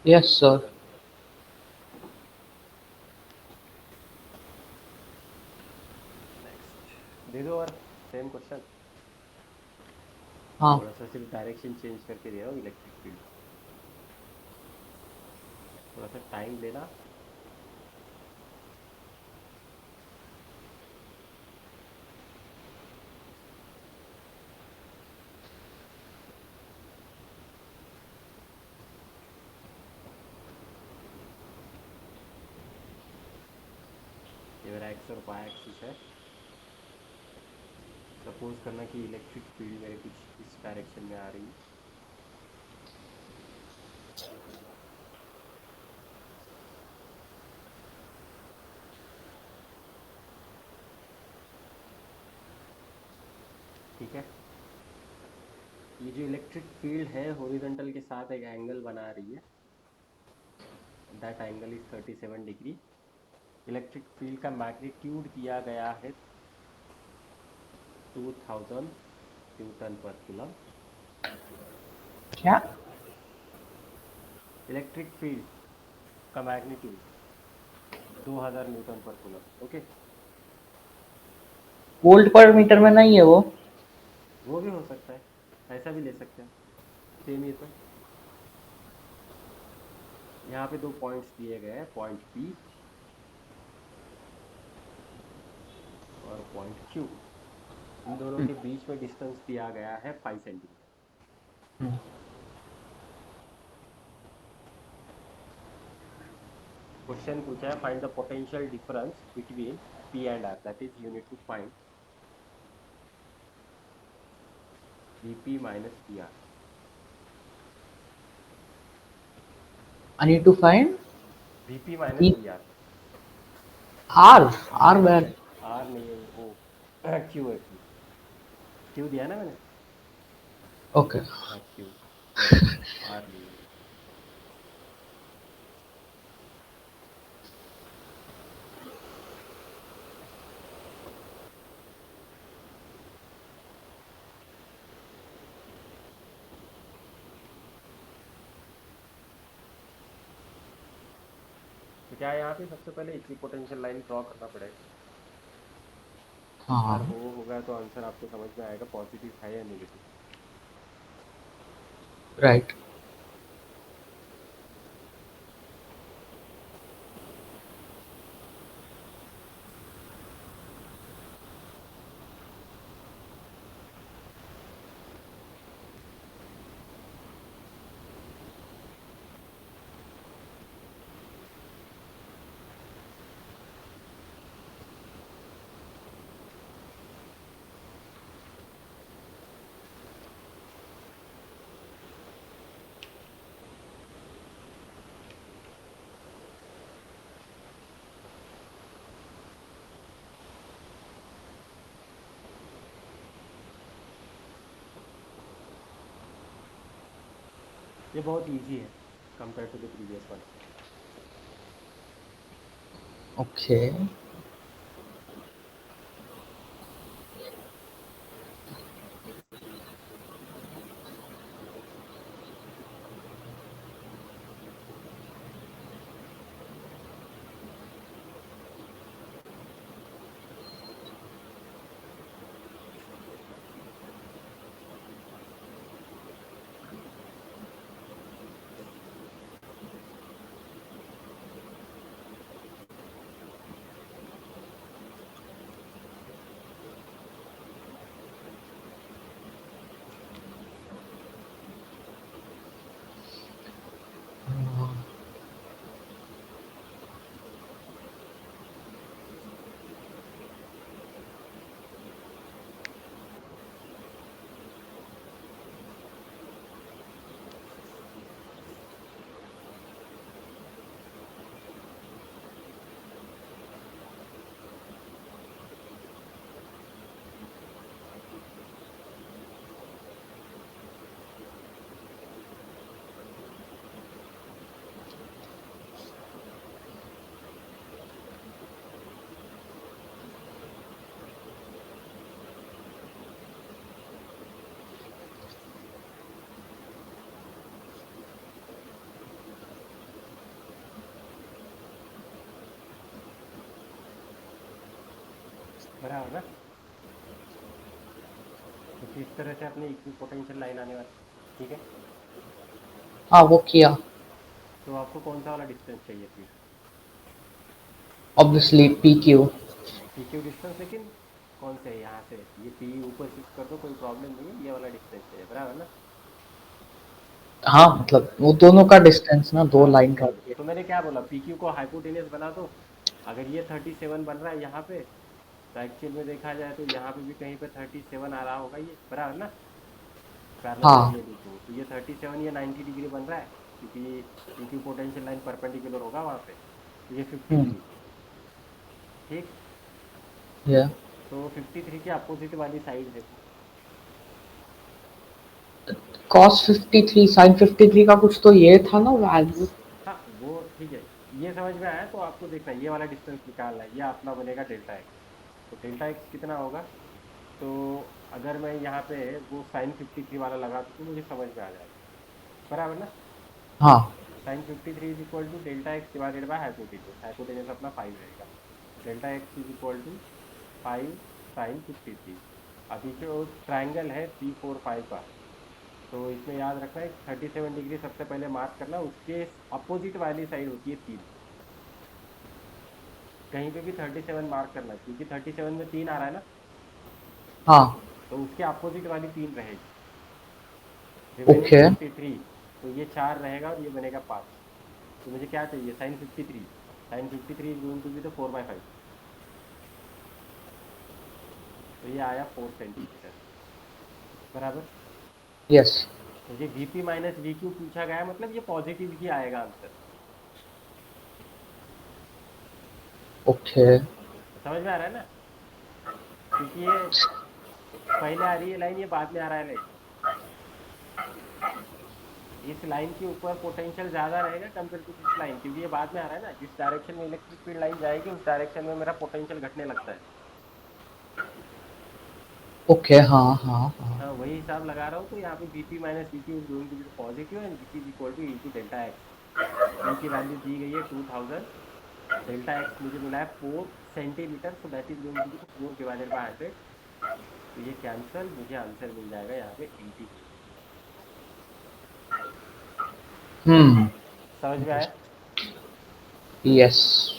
Speaker 2: यस सर।
Speaker 1: नेक्स्ट दे दो और सेम क्वेश्चन,
Speaker 2: हाँ।
Speaker 1: थोड़ा सा सिर्फ डायरेक्शन चेंज करके दे रहा हूँ इलेक्ट्रिक फील्ड, थोड़ा सा टाइम लेना। ये मेरा एक्स और वाई एक्सिस है। सपोज करना कि इलेक्ट्रिक फील्ड मेरे कुछ इस डायरेक्शन में आ रही है। ठीक है, ये जो इलेक्ट्रिक फील्ड है हॉरिजॉन्टल के साथ एक एंगल बना रही है, that angle is 37 degree. Electric field का मैग्नीट्यूड दिया गया है 2000 न्यूटन पर कूलम।
Speaker 2: क्या?
Speaker 1: इलेक्ट्रिक फील्ड का मैग्नीट्यूड 2000 न्यूटन पर कूलम। ओके,
Speaker 2: वोल्ट पर मीटर में नहीं है वो?
Speaker 1: वो भी हो सकता है, ऐसा भी ले सकते हैं, सेम ही तो। यहाँ पे दो पॉइंट्स दिए गए हैं, पॉइंट पी और पॉइंट क्यू। इन दोनों के बीच में डिस्टेंस दिया गया है 5 सेंटीमीटर। क्वेश्चन पूछा है find the potential difference between P and R, that is you need to find VP minus P R.
Speaker 2: I need to find
Speaker 1: VP minus
Speaker 2: P
Speaker 1: P R.
Speaker 2: R. R where?
Speaker 1: R नहीं है वो, Q है, Q. Q दिया ना मैंने,
Speaker 2: okay.
Speaker 1: हाँ Q, sorry, are नहीं है। तो क्या है, यहाँ पे सबसे पहले इक्विपोटेंशियल लाइन ड्रॉ करना पड़ेगा।
Speaker 2: हाँ।
Speaker 1: अगर वो होगा तो आंसर आपको समझ में आएगा पॉजिटिव है या नेगेटिव।
Speaker 2: राइट।
Speaker 1: ये बहुत इजी है compare to the previous one.
Speaker 2: Okay.
Speaker 1: बराबर ना। कुछ इस तरह से अपनी इक्वी पोटेंशियल लाइन आने वाली, ठीक है।
Speaker 2: हाँ वो किया।
Speaker 1: तो आपको कौन सा वाला डिस्टेंस चाहिए फिर?
Speaker 2: Obviously P Q.
Speaker 1: P Q distance, लेकिन कौन से है यहाँ से? ये पी ऊपर शिफ्ट कर दो, कोई प्रॉब्लम नहीं है, ये वाला डिस्टेंस चाहिए, बराबर ना।
Speaker 2: हाँ मतलब वो दोनों का डिस्टेंस ना, दो
Speaker 1: हाँ
Speaker 2: लाइन का।
Speaker 1: तो मैंने क्या बोला, पी क्यू को हाइपोटेनियस बना दो। अगर ये 37 बन रहा है यहाँ पे, तो एक्चुअल में देखा जाए तो यहाँ पे भी कहीं पे 37 आ रहा होगा, ये बराबर ना। पैरेलल लाइन
Speaker 2: हाँ
Speaker 1: ले ली तो ये 37 ये 90 डिग्री बन रहा है, क्योंकि इक्वी पोटेंशियल लाइन परपेंडिकुलर होगा वहाँ पे। तो ये 53, ठीक।
Speaker 2: ये
Speaker 1: तो 53 की अपोजिट वाली साइड देखो।
Speaker 2: cos 53 sin 53 का कुछ तो ये था ना वैल्यू।
Speaker 1: हाँ वो ठीक है, ये समझ में आया। तो आपको देखना है, ये वाला डिस्टेंस निकालना है, ये अपना बनेगा डेल्टा एक्स। तो डेल्टा एक्स कितना होगा? तो अगर मैं यहाँ पे वो साइन 53 वाला लगा दूँ तो मुझे समझ में आ जाएगा, बराबर ना।
Speaker 2: हाँ
Speaker 1: sine 53 is equal to delta X divided by hypotenuse. Hypotenuse अपना 5 रहेगा। Delta X is equal to 5 sine 53। अभी जो ट्राइंगल है 3 4 5 का, तो इसमें याद रखना है 37 डिग्री सबसे पहले मार्क करना, उसके अपोजिट वाली साइड होती है 3। कहीं पे भी 37 मार्क करना, क्योंकि 37 में 3 आ रहा है ना,
Speaker 2: हाँ
Speaker 1: तो उसके अपोजिट वाली 3 रहेगी। रिमेनिंग
Speaker 2: ओके
Speaker 1: 53, तो ये 4 रहेगा और ये बनेगा 5। तो मुझे क्या चाहिए? Sine 53। Sine 53 is going to be the 4/5। तो ये आया 4 सेंटीमीटर, बराबर।
Speaker 2: यस
Speaker 1: तो ये वीपी माइनस वी क्यू पूछा गया है, मतलब ये पॉजिटिव ही आएगा आंसर।
Speaker 2: ओके
Speaker 1: समझ में आ रहा है ना, क्योंकि ये पहले आ रही है लाइन, ये बाद में आ रहा है लाइन। इस लाइन के ऊपर पोटेंशियल ज्यादा रहेगा कंपेयर टू दिस लाइन, क्योंकि ये बाद में आ रहा है ना। जिस डायरेक्शन में इलेक्ट्रिक फील्ड लाइन जाएगी उस डायरेक्शन में मेरा पोटेंशियल घटने लगता है।
Speaker 2: ओके हाँ हाँ हाँ
Speaker 1: हाँ वही हिसाब लगा रहा हूँ। तो यहाँ पे VP minus V Q is going to be positive and which is equal to into delta X. P की वैल्यू दी गई है 2000, डेल्टा एक्स मुझे मिला है 4 centimetre, so that is going to be 4 divided by 100। तो ये कैंसल, मुझे आंसर मिल जाएगा यहाँ पे 80 केजी।
Speaker 2: हम्म
Speaker 1: समझ में आया?
Speaker 2: यस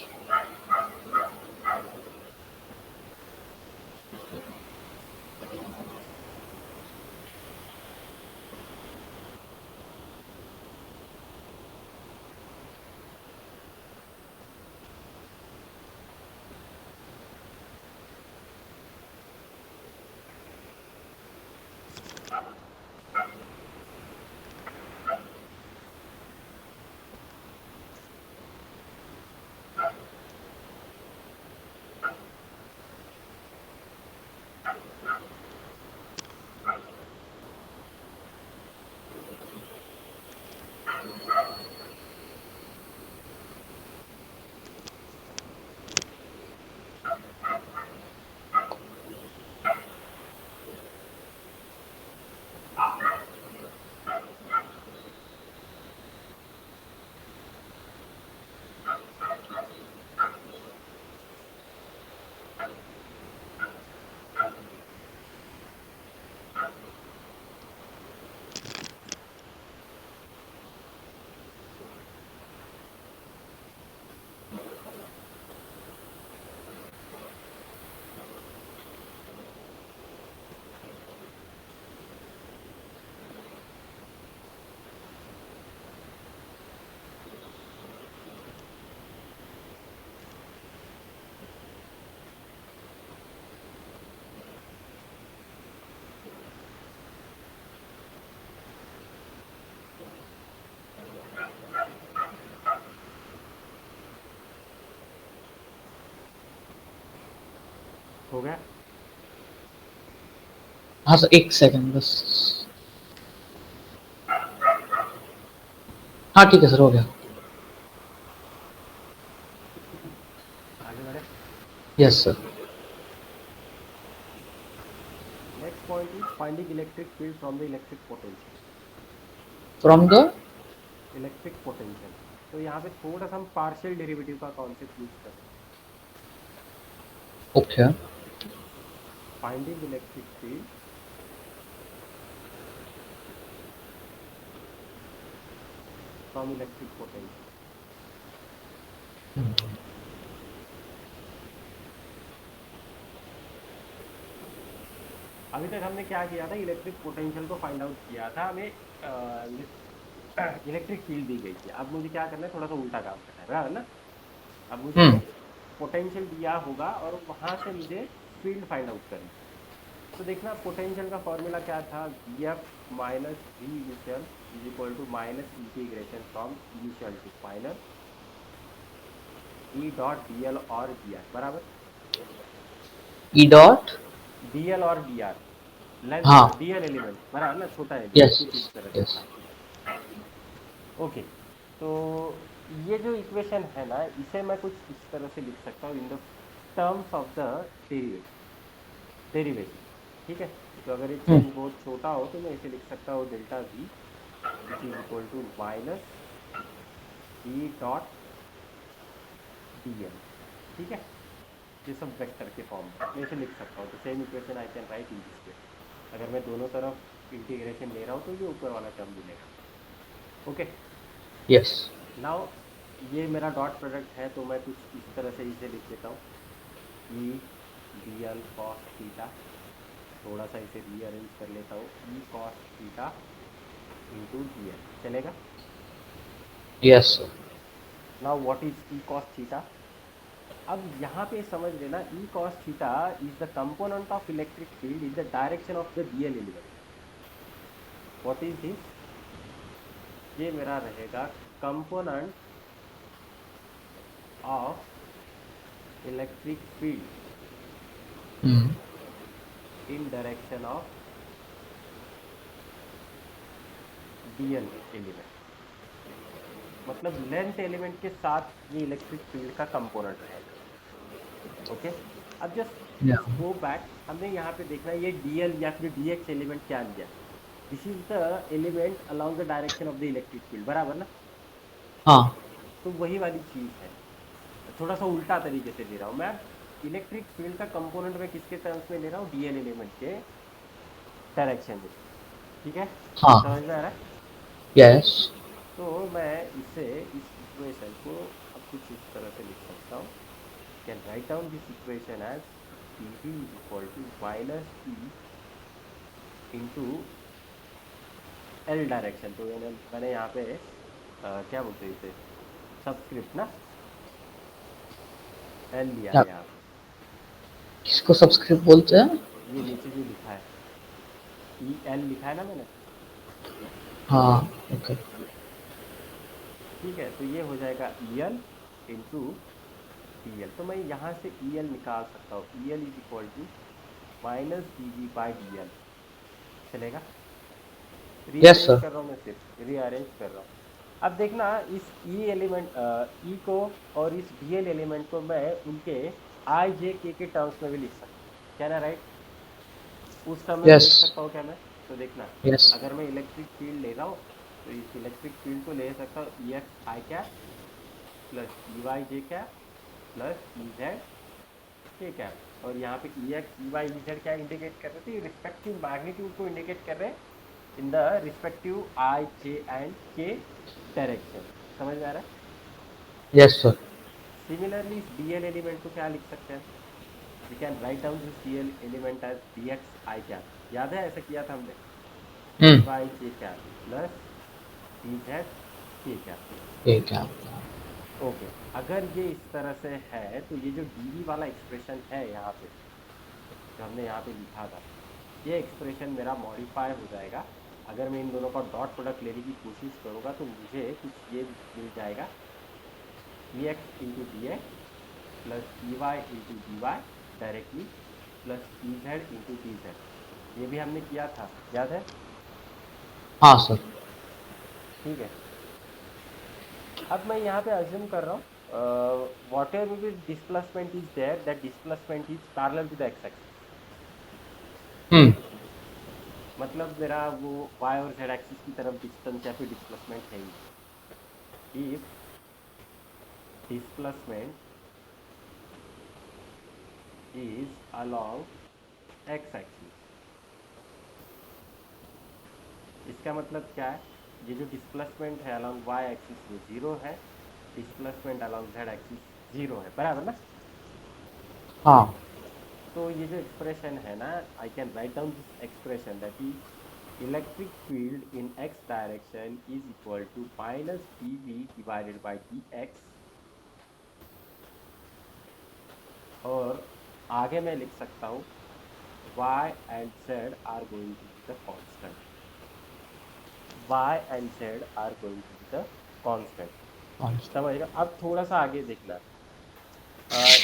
Speaker 1: हो गया।
Speaker 2: हाँ सर एक सेकंड बस। हाँ ठीक है सर हो गया।
Speaker 1: आगे बढ़े।
Speaker 2: Yes sir.
Speaker 1: Next point is finding electric field from the electric potential.
Speaker 2: From the
Speaker 1: electric potential, तो यहाँ पे थोड़ा सा हम पार्शियल डेरिवेटिव का कॉन्सेप्ट यूज कर रहे हैं।
Speaker 2: Okay
Speaker 1: finding electric field from electric potential. अभी तक हमने क्या किया था, इलेक्ट्रिक पोटेंशियल को फाइंड आउट किया था, हमें इलेक्ट्रिक फील्ड दी गई थी। अब मुझे क्या करना है, थोड़ा सा उल्टा काम करना है, बराबर ना। अब मुझे
Speaker 2: हम्म
Speaker 1: पोटेंशियल दिया होगा और वहां से मुझे फील्ड फाइंड आउट करनी है। तो देखना पोटेंशियल का फॉर्मूला क्या था, V F minus V initial is equal to minus integration from initial to final E dot D L और डी आर, बराबर।
Speaker 2: ई डॉट
Speaker 1: डी एल और डी आर, लेंथ
Speaker 2: हाँ
Speaker 1: डी एल एलिमेंट, बराबर ना, छोटा element,
Speaker 2: yes
Speaker 1: कुछ इस तरह से
Speaker 2: यस
Speaker 1: था। ओके, तो ये जो इक्वेशन है ना, इसे मैं कुछ इस तरह से लिख सकता हूँ in the terms of the derivation. ठीक है, तो अगर ये चेंज बहुत छोटा हो तो मैं इसे लिख सकता हूँ delta V which is equal to minus E dot D L. ठीक है, ये सब वेक्टर के फॉर्म में मैं इसे लिख सकता हूँ। तो same equation I can right in this way. अगर मैं दोनों तरफ इंटीग्रेशन ले रहा हूँ तो ये ऊपर वाला टर्म मिलेगा। ओके,
Speaker 2: यस
Speaker 1: नाउ ये मेरा डॉट प्रोडक्ट है, तो मैं कुछ इस तरह से इसे लिख देता हूँ, E D L cos theta. थोड़ा सा इसे रीअरेंज कर लेता हूँ, E cos theta into D L, चलेगा।
Speaker 2: Yes sir
Speaker 1: now what is E cos theta. अब यहाँ पे समझ लेना, E cos theta is the component of electric field in the direction of the D L element. What is this, ये मेरा रहेगा component of electric field in direction of D L element. मतलब length element के साथ ये electric field का component रहेगा। Okay, अब जस्ट गो बैक, हमने यहाँ पे देखना है ये डीएल या फिर डीएक्स एलिमेंट क्या लिया। This is the element along the direction of the electric field, बराबर ना।
Speaker 2: हाँ
Speaker 1: तो वही वाली चीज है, थोड़ा सा उल्टा तरीके से ले रहा हूँ मैं। इलेक्ट्रिक फील्ड का कंपोनेंट में किसके टर्म्स में ले रहा हूँ, डीएल एलिमेंट के डायरेक्शन में। ठीक है,
Speaker 2: हाँ
Speaker 1: समझ में आ रहा है।
Speaker 2: यस
Speaker 1: तो मैं इसे, इस इक्वेशन को अब कुछ इस तरह से लिख सकता हूँ, can write down this equation as D V is equal to minus E into L direction. तो मैंने यहाँ पे क्या बोलते हैं इसे, सबस्क्रिप्ट ना, एल लिया है यहाँ पे।
Speaker 2: किसको सब्सक्रिप्ट बोलते हैं?
Speaker 1: ये नीचे जो लिखा है ई एल लिखा है ना मैंने।
Speaker 2: हाँ ओके
Speaker 1: ठीक है, तो ये हो जाएगा E L into D L. तो मैं यहाँ से ई एल निकाल सकता हूँ, E L is equal to minus D V by D L, चलेगा।
Speaker 2: यस
Speaker 1: रीअरेंज
Speaker 2: सर
Speaker 1: कर रहा हूँ मैं, सिर्फ रीअरेंज कर रहा हूँ। अब देखना, इस ई एलिमेंट ई को और इस डी एल एलिमेंट को मैं उनके आई जे के टर्म्स में भी लिख सकता हूँ, क्या ना, राइट। उस टर्म में भी
Speaker 2: यस
Speaker 1: लिख सकता हूँ क्या मैं। तो देखना,
Speaker 2: यस
Speaker 1: अगर मैं इलेक्ट्रिक फील्ड ले रहा हूँ तो इस इलेक्ट्रिक फील्ड को ले सकता हूँ E X I cap plus E Y J cap plus E Z K cap. और यहाँ पे E X E Y E Z क्या इंडिकेट कर रहे थे, रिस्पेक्टिव मैग्नीट्यूड को इंडिकेट कर रहे हैं in the respective I J and K direction. समझ में आ रहा है।
Speaker 2: यस सर
Speaker 1: सिमिलरली इस डी एल एलिमेंट को क्या लिख सकते हैं, we can write down this D L element as D X I cap. याद है ऐसा किया था हमने, E Y J cap plus E Z K cap.
Speaker 2: ठीक है
Speaker 1: ओके, अगर ये इस तरह से है तो ये जो डी वी वाला एक्सप्रेशन है यहाँ पे, जो हमने यहाँ पे लिखा था, ये एक्सप्रेशन मेरा मॉडिफाई हो जाएगा। अगर मैं इन दोनों का डॉट प्रोडक्ट लेने की कोशिश करूँगा तो मुझे कुछ ये मिल जाएगा, E X into D X plus E Y into D Y directly plus E Z into D Z. ये भी हमने किया था, याद है।
Speaker 2: हाँ सर
Speaker 1: ठीक है, अब मैं यहाँ पे अज्यूम कर रहा हूँ वॉट एवर भी displacement is there, that displacement is parallel to the X axis.
Speaker 2: Hmm
Speaker 1: मतलब मेरा वो वाई और जेड एक्सिस की तरफ डिस्टेंस या फिर डिस्प्लेसमेंट है ही। If displacement is along X axis. इसका मतलब क्या है, ये जो डिस्प्लेसमेंट है अलॉन्ग वाई एक्सिस वो जीरो है, displacement along Z axis zero है, बराबर ना।
Speaker 2: हाँ।
Speaker 1: तो ये जो एक्सप्रेशन है ना, I can write down this expression that is electric field in X direction is equal to minus D V divided by D X, और आगे मैं लिख सकता हूँ y and z are going to be the constant, y and z are going to be the constant। समझ रहे हो? अब थोड़ा सा आगे देखना,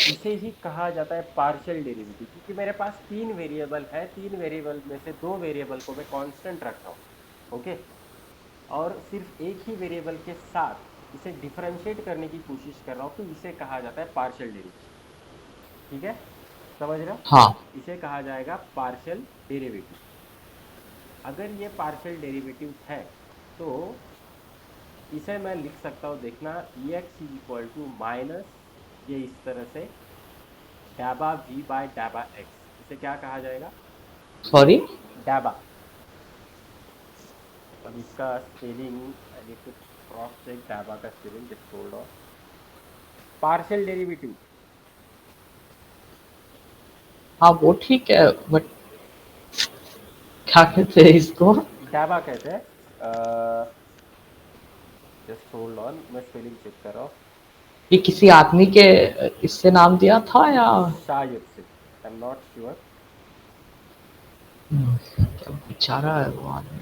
Speaker 1: इसे ही कहा जाता है पार्शियल डेरिवेटिव, क्योंकि मेरे पास तीन वेरिएबल है, तीन वेरिएबल में से दो वेरिएबल को मैं कांस्टेंट रख रहा हूँ, ओके, और सिर्फ एक ही वेरिएबल के साथ इसे डिफरेंशिएट करने की कोशिश कर रहा हूँ, तो इसे कहा जाता है पार्शियल डेरिवेटिव। ठीक है, समझ रहे हो?
Speaker 2: हाँ।
Speaker 1: इसे कहा जाएगा पार्शियल डेरिवेटिव। अगर ये पार्शियल डेरिवेटिव है तो इसे मैं लिख सकता हूँ, देखना, E X is equal to minus, ये इस तरह से डैबा वी बाय डैबा एक्स, इसे क्या कहा जाएगा,
Speaker 2: सॉरी।
Speaker 1: डैबा। अब इसका spelling I need to cross check डैबा का spelling, just hold on. Partial derivative,
Speaker 2: हाँ वो ठीक है, बट क्या कहते हैं इसको?
Speaker 1: डैबा कहते हैं, जस्ट होल्ड ऑन, मैं स्पेलिंग चेक कर रहा हूँ।
Speaker 2: ये किसी आदमी के इससे नाम दिया था या?
Speaker 1: शायद से, आई एम नॉट श्योर।
Speaker 2: क्या बेचारा है वो आदमी।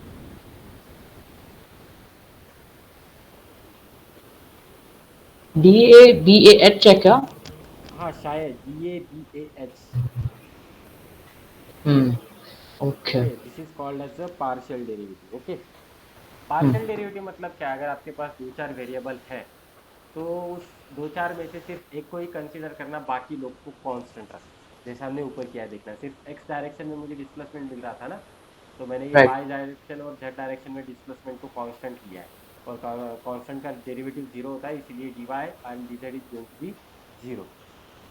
Speaker 2: DABAH है क्या?
Speaker 1: हाँ शायद DABAH।
Speaker 2: Okay.
Speaker 1: Okay, this is called as a partial derivative. Okay,
Speaker 2: hmm.
Speaker 1: Partial derivative मतलब क्या है, अगर आपके पास दो चार वेरिएबल है तो उस दो चार में से सिर्फ एक को ही कंसीडर करना, बाकी लोग को कांस्टेंट रखना। जैसे हमने ऊपर किया, देखना, सिर्फ एक्स डायरेक्शन में मुझे डिस्प्लेसमेंट मिल रहा था ना, तो मैंने ये
Speaker 2: राइट।
Speaker 1: वाई डायरेक्शन और जेड डायरेक्शन में डिस्प्लेसमेंट को कांस्टेंट लिया है, और कांस्टेंट का डेरिवेटिव जीरो होता है, इसीलिए D Y and D Z is going to be zero.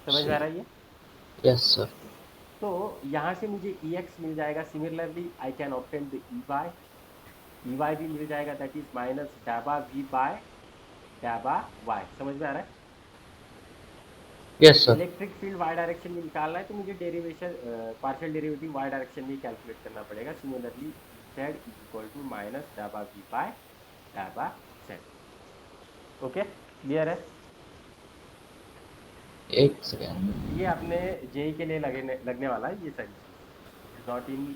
Speaker 1: समझ में आ रहा है ये?
Speaker 2: Yes sir.
Speaker 1: तो यहाँ से मुझे ई एक्स मिल जाएगा, similarly I can obtain the E Y भी मिल जाएगा, दैट इज माइनस डैबा वी बाय डैबा वाई। समझ में आ रहा है?
Speaker 2: Yes sir.
Speaker 1: Electric field Y direction में निकालना है तो मुझे derivation partial derivative Y direction में कैलकुलेट करना पड़ेगा। Similarly Z is equal to minus डैबा वी बाय डैबा जेड। ओके, क्लियर है?
Speaker 2: एक सेकेंड।
Speaker 1: ये अपने जेई के लिए लगने वाला है ये सारी चीज, it is not in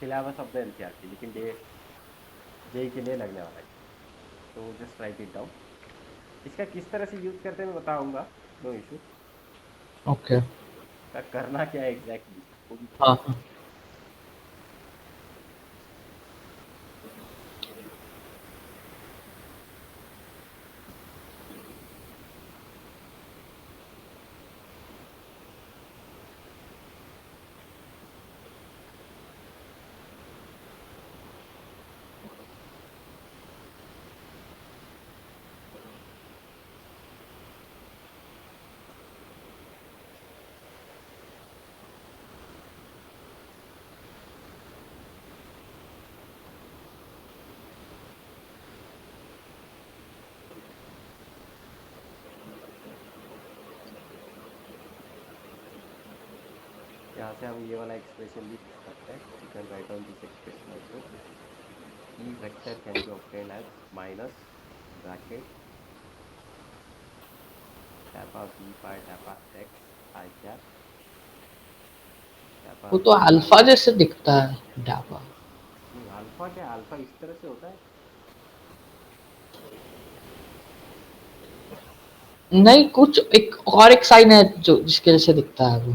Speaker 1: syllabus of the NCERT, लेकिन जेई के लिए लगने वाला है, तो जस्ट राइट इट डाउन। इसका किस तरह से यूज करते हैं मैं बताऊंगा, नो इशू।
Speaker 2: ओके।
Speaker 1: इसका करना क्या है एग्जैक्टली वो भी
Speaker 2: हाँ
Speaker 1: बताऊंगा।
Speaker 2: हाँ।
Speaker 1: यहाँ से हम ये वाला एक्सप्रेशन भी लिख सकते हैं, you can write down this expression also. E vector can be obtain as minus bracket डैपा वी बाय डैपा एक्स आई कैप डैपा
Speaker 2: वो तो
Speaker 1: वी बाय।
Speaker 2: अल्फा जैसे दिखता है डाबा।
Speaker 1: नहीं, अल्फा क्या, अल्फा इस तरह से होता है।
Speaker 2: नहीं, कुछ एक और एक साइन है जो जिसके जैसे दिखता है वो।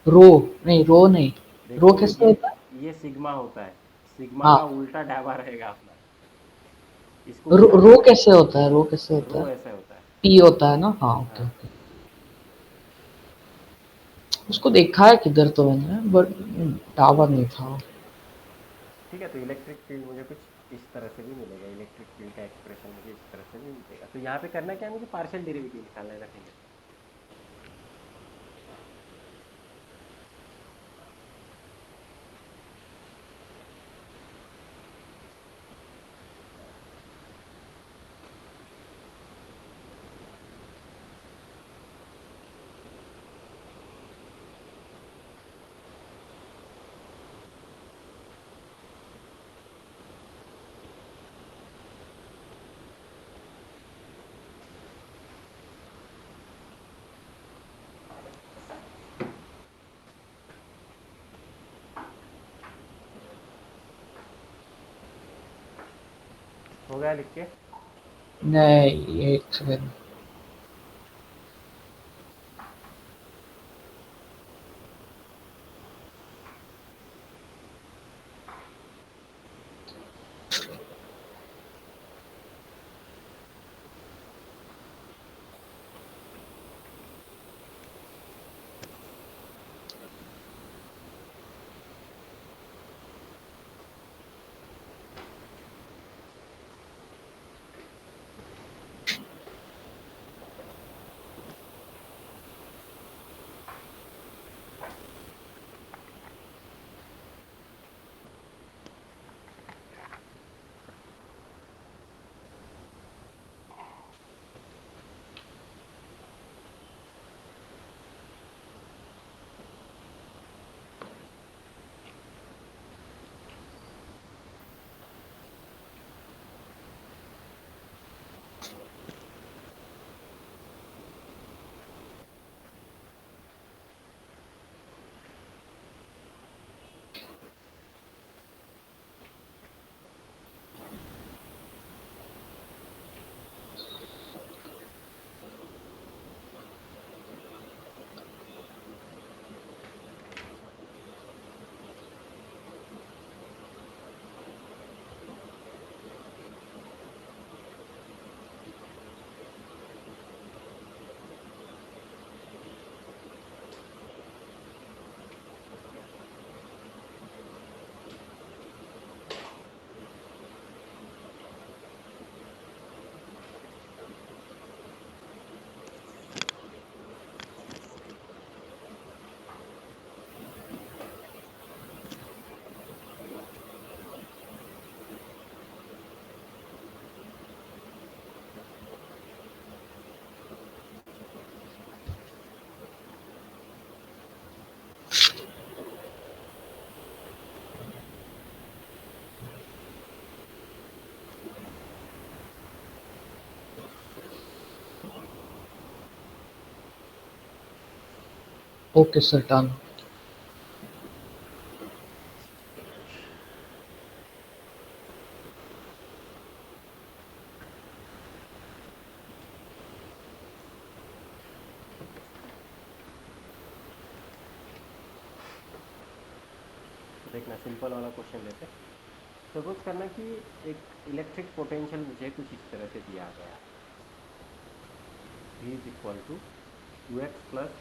Speaker 2: रो। नहीं, रो नहीं। रो
Speaker 1: देखो
Speaker 2: कैसे होता है?
Speaker 1: ये सिग्मा होता है, सिग्मा का
Speaker 2: हाँ।
Speaker 1: उल्टा डैबा रहेगा अपना, इसको उल्टा
Speaker 2: रो
Speaker 1: करना है।
Speaker 2: कैसे होता है? रो कैसे होता
Speaker 1: रो
Speaker 2: है?
Speaker 1: ऐसा होता है।
Speaker 2: पी होता है ना? हाँ ओके
Speaker 1: हाँ,
Speaker 2: ओके। उसको देखा है किधर तो मैंने, बट टावर नहीं था।
Speaker 1: ठीक है, तो इलेक्ट्रिक फील्ड मुझे कुछ इस तरह से भी मिलेगा, इलेक्ट्रिक फील्ड का एक्सप्रेशन मुझे इस तरह से भी मिलेगा। तो यहाँ पे करना क्या है, मुझे पार्शियल डेरिवेटिव निकालना है, नथिंग। हो गया लिख के?
Speaker 2: नहीं, एक सेकंड। Okay sir, done.
Speaker 1: देखना सिंपल वाला क्वेश्चन लेते हैं। सपोज करना कि एक इलेक्ट्रिक पोटेंशियल मुझे कुछ इस तरह से दिया गया है, V is equal to U X plus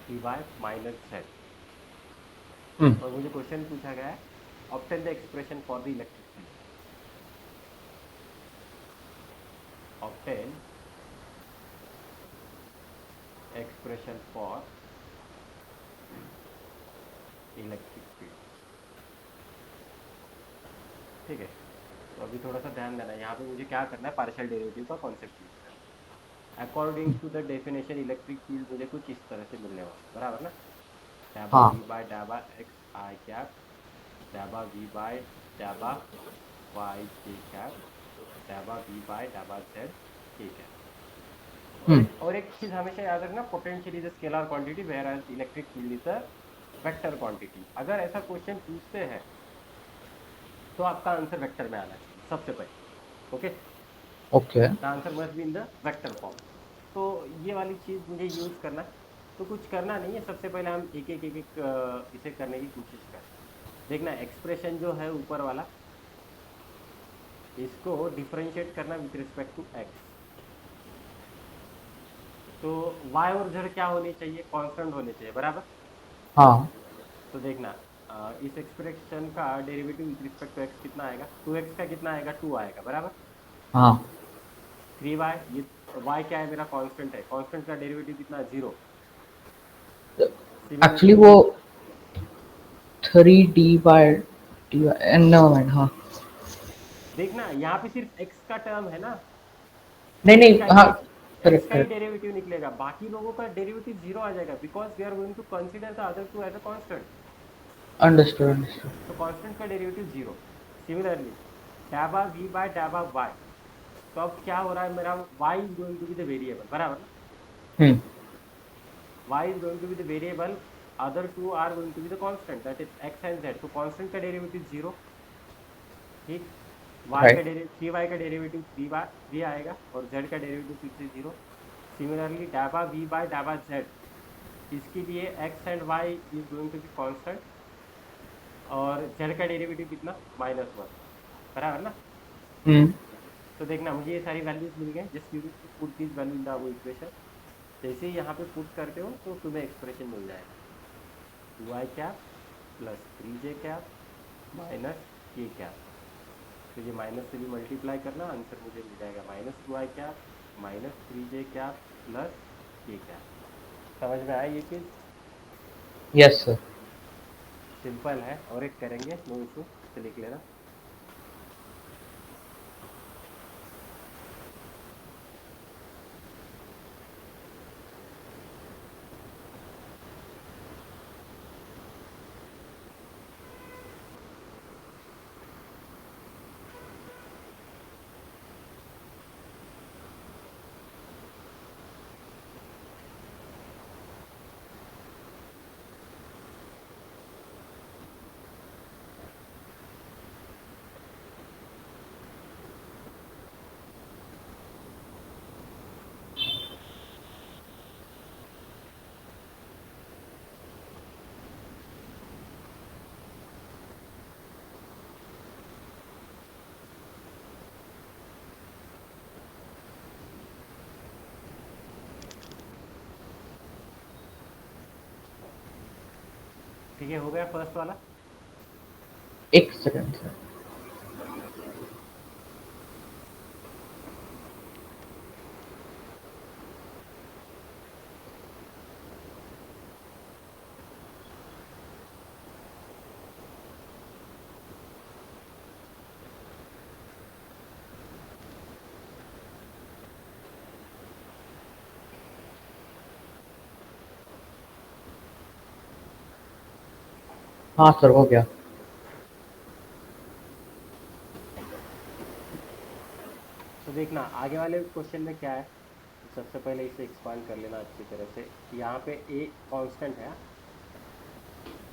Speaker 1: T Y minus Z, और मुझे क्वेश्चन पूछा गया है obtain the expression for the electric field. Obtain expression for electric field. ठीक है, तो अभी थोड़ा सा ध्यान देना, यहाँ पे मुझे क्या करना है, पार्शियल डेरिवेटिव का कॉन्सेप्ट यूज करना है। According to the definition electric field मुझे कुछ इस तरह से मिलने वाला है, बराबर ना? डैबा
Speaker 2: हाँ।
Speaker 1: वी बाय डैबा एक्स आई कैप, डैबा वी बाय डैबा वाई जे कैप, डैबा वी बाय डैबा जेड के कैप। और एक चीज हमेशा याद रखना, potential is a scalar quantity whereas electric field is a vector quantity. अगर ऐसा क्वेश्चन पूछते हैं तो आपका आंसर वेक्टर में आना चाहिए सबसे पहले। Okay,
Speaker 2: okay.
Speaker 1: The answer must be in the vector form. तो ये वाली चीज मुझे यूज करना है। तो कुछ करना नहीं है, सबसे पहले हम एक एक इसे करने की कोशिश करते हैं। देखना एक्सप्रेशन जो है ऊपर वाला, इसको डिफरेंशिएट करना विथ रिस्पेक्ट टू एक्स। तो y और z क्या होने चाहिए, कांस्टेंट होने चाहिए, बराबर?
Speaker 2: हाँ।
Speaker 1: तो देखना इस एक्सप्रेशन का derivative with respect to X कितना आएगा, 2x का कितना आएगा, 2 आएगा, बराबर?
Speaker 2: हाँ।
Speaker 1: 3y, ये y क्या है, मेरा कांस्टेंट है, कांस्टेंट का डेरिवेटिव कितना है, 0।
Speaker 2: एक्चुअली
Speaker 1: सिमिलरली
Speaker 2: वो 3 d/dy नेवर माइंड। हाँ।
Speaker 1: देखना यहाँ पे सिर्फ x का टर्म है ना,
Speaker 2: नहीं
Speaker 1: x
Speaker 2: नहीं,
Speaker 1: का
Speaker 2: हाँ।
Speaker 1: ही x
Speaker 2: करेक्ट
Speaker 1: का ही
Speaker 2: करेक्ट।
Speaker 1: डेरिवेटिव निकलेगा, बाकी लोगों का डेरिवेटिव 0 आ जाएगा, because we are going to consider the other two as a constant.
Speaker 2: Understood understood.
Speaker 1: तो कांस्टेंट का डेरिवेटिव 0। सिमिलरली डैबा v बाय डैबा y, तो अब क्या हो रहा है, मेरा y is going to be the variable, बराबर ना?
Speaker 2: Hmm.
Speaker 1: y is going to be the variable, other two are going to be the constant, that is x and z। तो constant का डेरिवेटिव 0, ठीक। y का
Speaker 2: right.
Speaker 1: Derivative 3y का derivative 3 आएगा और z का डेरिवेटिव फिर से 0। सिमिलरली डाबा v बाय डाबा z, इसके लिए x and y is going to be constant और z का डेरिवेटिव कितना -1, बराबर ना।
Speaker 2: हम्म।
Speaker 1: तो देखना मुझे ये सारी वैल्यूज मिल गए, just you to put this value in the above equation. जैसे ही यहाँ पे पुट करते हो तो तुम्हें एक्सप्रेशन मिल जाएगा 2i cap plus 3j cap minus k cap. तो ये माइनस से भी मल्टीप्लाई करना, आंसर मुझे मिल जाएगा -2i cap -3j cap plus k cap. समझ में आया ये चीज़?
Speaker 2: Yes sir.
Speaker 1: सिंपल है, और एक करेंगे, नो इशू, इसे लिख लेना। ठीक है, हो गया फर्स्ट वाला।
Speaker 2: एक सेकंड सर। हाँ सर, हो गया।
Speaker 1: तो देखना आगे वाले क्वेश्चन में क्या है। तो सबसे पहले इसे एक्सपांड कर लेना अच्छी तरह से। यहाँ पे a कांस्टेंट है,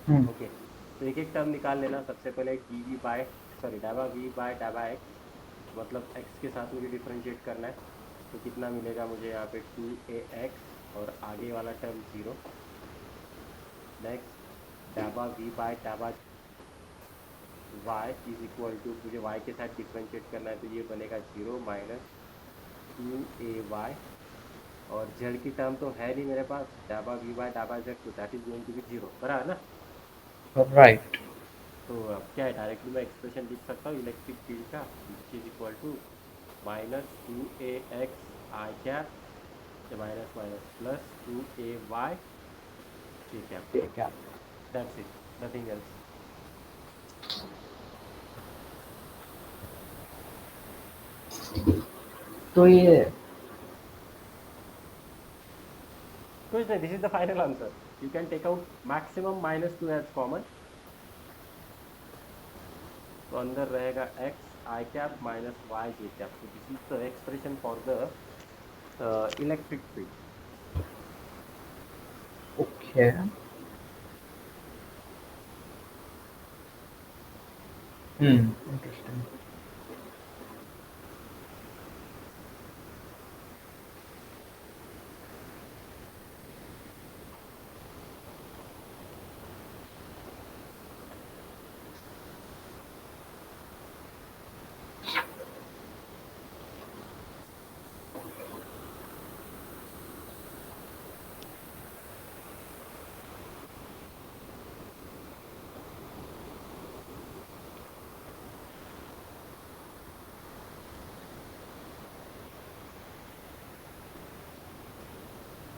Speaker 2: हम्म।
Speaker 1: ओके। तो एक एक टर्म निकाल लेना। सबसे पहले डी बाय सॉरी डाबा वी बाय डाबा एक्स, मतलब x के साथ मुझे डिफ्रेंशिएट करना है। तो कितना मिलेगा मुझे यहाँ पे 2ax और आगे वाला टर्म 0। नेक्स्ट डाबा वी बाय डाबा y इज इक्वल टू, मुझे y के साथ डिफ्रेंशिएट करना है तो ये बनेगा 0 माइनस 2ay। और z की टर्म तो है नहीं मेरे पास, डाबा वी बाय डाबा z, तो that is going to be 0, बराबर ना।
Speaker 2: राइट।
Speaker 1: तो अब क्या है, डायरेक्टली मैं एक्सप्रेशन लिख सकता हूँ इलेक्ट्रिक फील्ड का, which is equal to -2ax I cap minus minus plus 2ay k cap.
Speaker 2: ठीक है।
Speaker 1: That's it, nothing else.
Speaker 2: तो ये
Speaker 1: कुछ नहीं, this is the final answer. You can take out maximum -2 as common. तो अंदर रहेगा x I cap minus y j cap. तो this is the expression for the electric field.
Speaker 2: Okay. Interesting.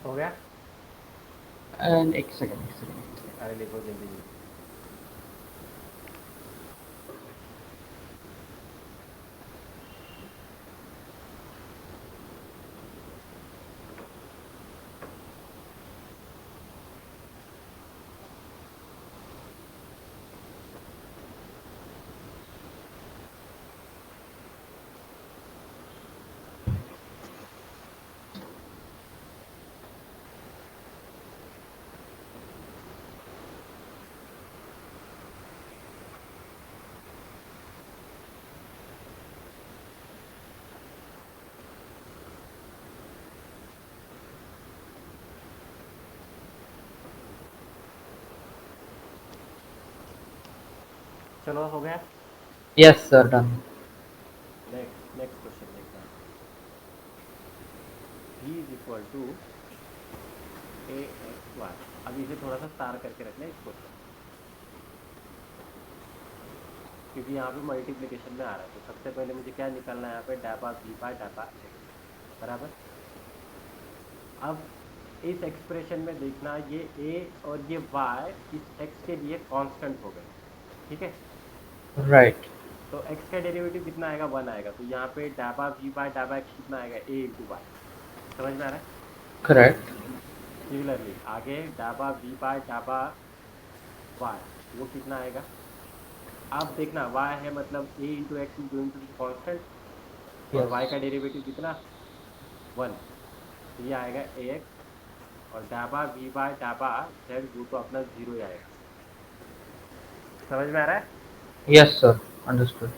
Speaker 1: हो गया।
Speaker 2: एंड एक सेकंड, एक second.
Speaker 1: अरे लिखो जल्दी जल्दी। चलो हो गया।
Speaker 2: Yes sir, done.
Speaker 1: Next question देखना है। v is equal to A X Y. अब इसे थोड़ा सा स्टार करके रखना है इस क्वेश्चन को, क्योंकि यहाँ पे मल्टीप्लिकेशन में आ रहा है। तो सबसे पहले मुझे क्या निकालना है यहाँ पे, डाबा वी बाय डाबा एक्स, बराबर। अब इस एक्सप्रेशन में देखना, ये ए और ये वाई इस एक्स के लिए कांस्टेंट हो गए, ठीक है।
Speaker 2: राइट।
Speaker 1: तो एक्स का डेरिवेटिव कितना आएगा, 1 आएगा। तो यहाँ पे डाबा वी बाय डाबा एक्स कितना आएगा, ए इंटू वाई। समझ में आ रहा है।
Speaker 2: करेक्ट।
Speaker 1: सिमिलरली आगे डाबा वी बाय डाबा वाई, वो कितना आएगा। आप देखना वाई है मतलब A into X is going to be constant, और वाई
Speaker 2: यस।
Speaker 1: का डेरिवेटिव कितना, 1। तो ये आएगा ए एक्स, और डाबा वी बाय डाबा जेड वो तो अपना 0 ही आएगा। समझ में आ रहा है।
Speaker 2: Yes sir, understood.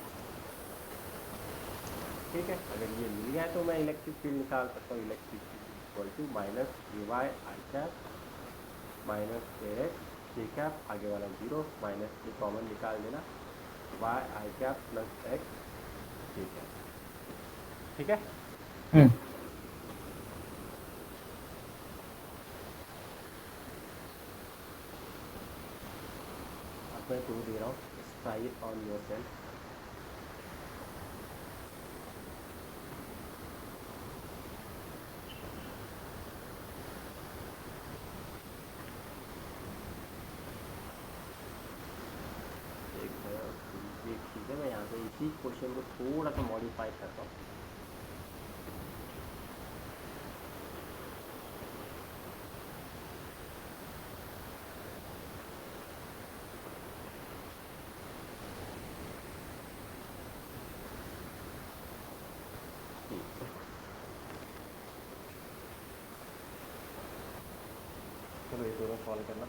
Speaker 1: ठीक है, अगर ये मिल गया है तो मैं इलेक्ट्रिक फील्ड निकाल सकता हूँ। Electric field is equal to minus A Y I cap minus A X J cap, आगे वाला 0, माइनस ए कॉमन निकाल देना, Y I cap plus X J cap. ठीक है।
Speaker 2: हम्म।
Speaker 1: अब मैं टू दे रहा हूँ, try it on yourself. एक चीज़ है, मैं यहाँ पे इसी क्वेश्चन को थोड़ा सा मॉडिफाई करता हूँ। ठीक है, चलो ये दोनों सॉल्व करना।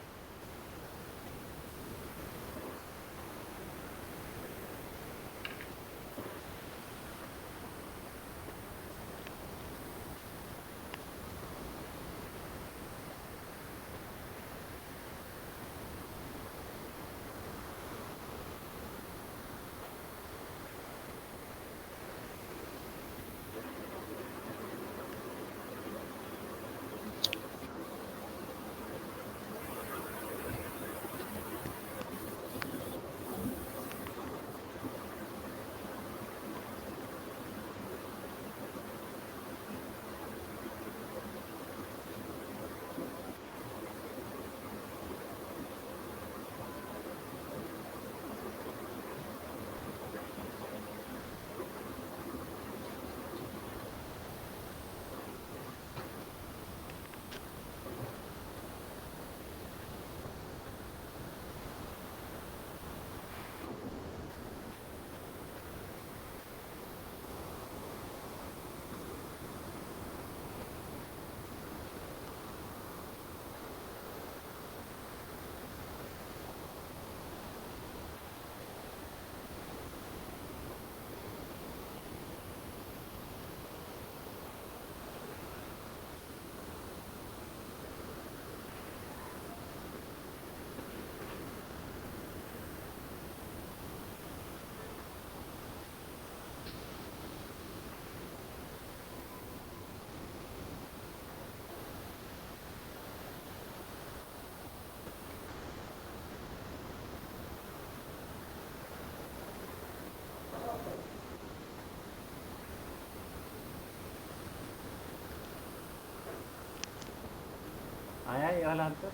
Speaker 1: आया ये वाला आंसर।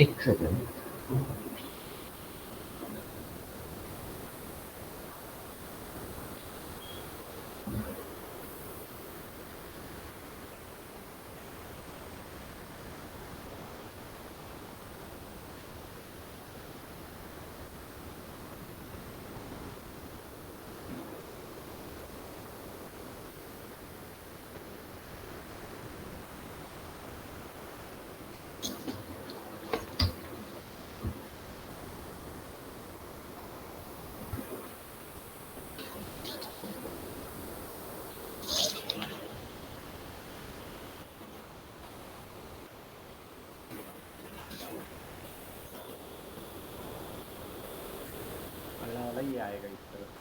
Speaker 2: एक सेकेंड।
Speaker 1: आएगा इस तरह।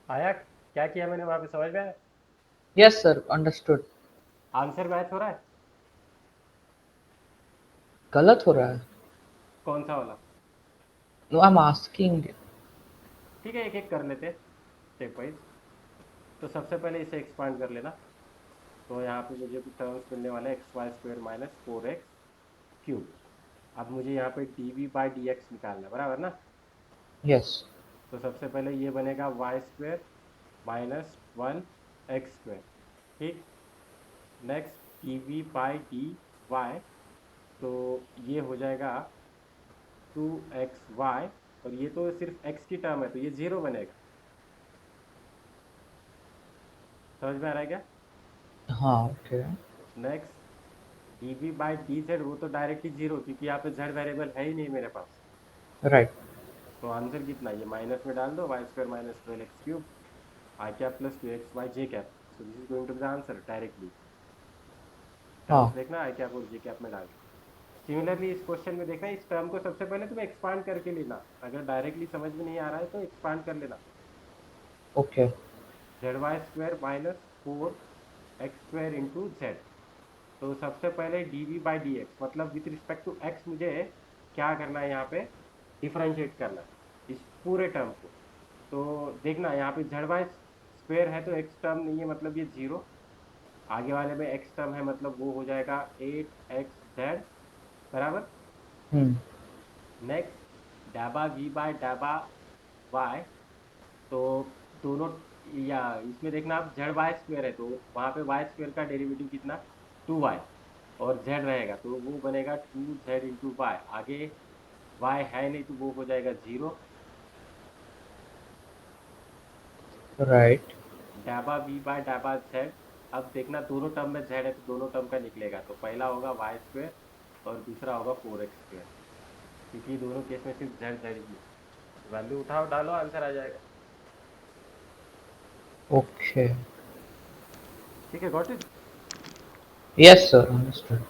Speaker 1: आया क्या किया मैंने वहां पे, समझ में आया?
Speaker 2: Yes, sir. Understood.
Speaker 1: Answer match हो रहा है?
Speaker 2: गलत हो रहा है.
Speaker 1: कौन सा वाला?
Speaker 2: No, I'm asking.
Speaker 1: ठीक है, एक एक कर लेते स्टेप वाइज। तो सबसे पहले इसे एक्सपांड कर लेना। तो यहाँ पे मुझे कुछ टर्म्स मिलने वाले हैं, X Y square minus 4x cube. अब मुझे यहाँ पे D V by D X निकालना है, बराबर ना?
Speaker 2: Yes.
Speaker 1: तो सबसे पहले ये बनेगा Y square minus 1 X square. ठीक। Next D V by D Y, तो ये हो जाएगा 2xy, और ये तो सिर्फ x की टर्म है तो ये 0 बनेगा। समझ में आ रहा है क्या?
Speaker 2: हाँ, okay.
Speaker 1: Next D V by D Z, वो तो डायरेक्टली 0, क्योंकि यहाँ पे z वेरिएबल है ही नहीं मेरे पास।
Speaker 2: Right.
Speaker 1: तो आंसर कितना, ये माइनस में डाल दो, Y square minus 12x cube I cap plus 2xy J cap. So this is going to be the answer directly. Terms
Speaker 2: हाँ.
Speaker 1: देखना, आई कैप और जे कैप में डाल के। सिमिलरली इस क्वेश्चन में देखना, इस टर्म को सबसे पहले तुम्हें एक्सपांड करके लेना। अगर डायरेक्टली समझ में नहीं आ रहा है तो एक्सपांड कर लेना।
Speaker 2: Okay.
Speaker 1: Z Y square minus 4x square into Z. तो सबसे पहले D V by D X, मतलब विथ रिस्पेक्ट टू एक्स मुझे क्या करना है, यहाँ पे डिफरेंशिएट करना है इस पूरे टर्म को। तो देखना यहाँ पे जेड वाई स्क्वायर है तो एक्स टर्म नहीं है, मतलब ये 0। आगे वाले में एक्स टर्म है, मतलब वो हो जाएगा 8xz, बराबर।
Speaker 2: Hmm.
Speaker 1: नेक्स्ट डाबा वी बाय डाबा वाई, तो दोनों, या इसमें देखना आप जेड वाई स्क्वायर है तो वहाँ पे वाई स्क्वायर का डेरिवेटिव कितना, 2y। और जेड रहेगा तो वो बनेगा 2z इंटू वाई। आगे y है नहीं तो वो हो जाएगा 0।
Speaker 2: Right.
Speaker 1: डाबा वी बाय डाबा जेड, अब देखना दोनों टर्म में z है तो दोनों टर्म का निकलेगा, तो पहला होगा वाई स्क्वायर और दूसरा होगा 4x स्क्वायर, क्योंकि दोनों केस में सिर्फ z z ही है। वैल्यू उठाओ डालो, आंसर आ जाएगा।
Speaker 2: Okay.
Speaker 1: ठीक है, got it.
Speaker 2: Yes, sir. Understood.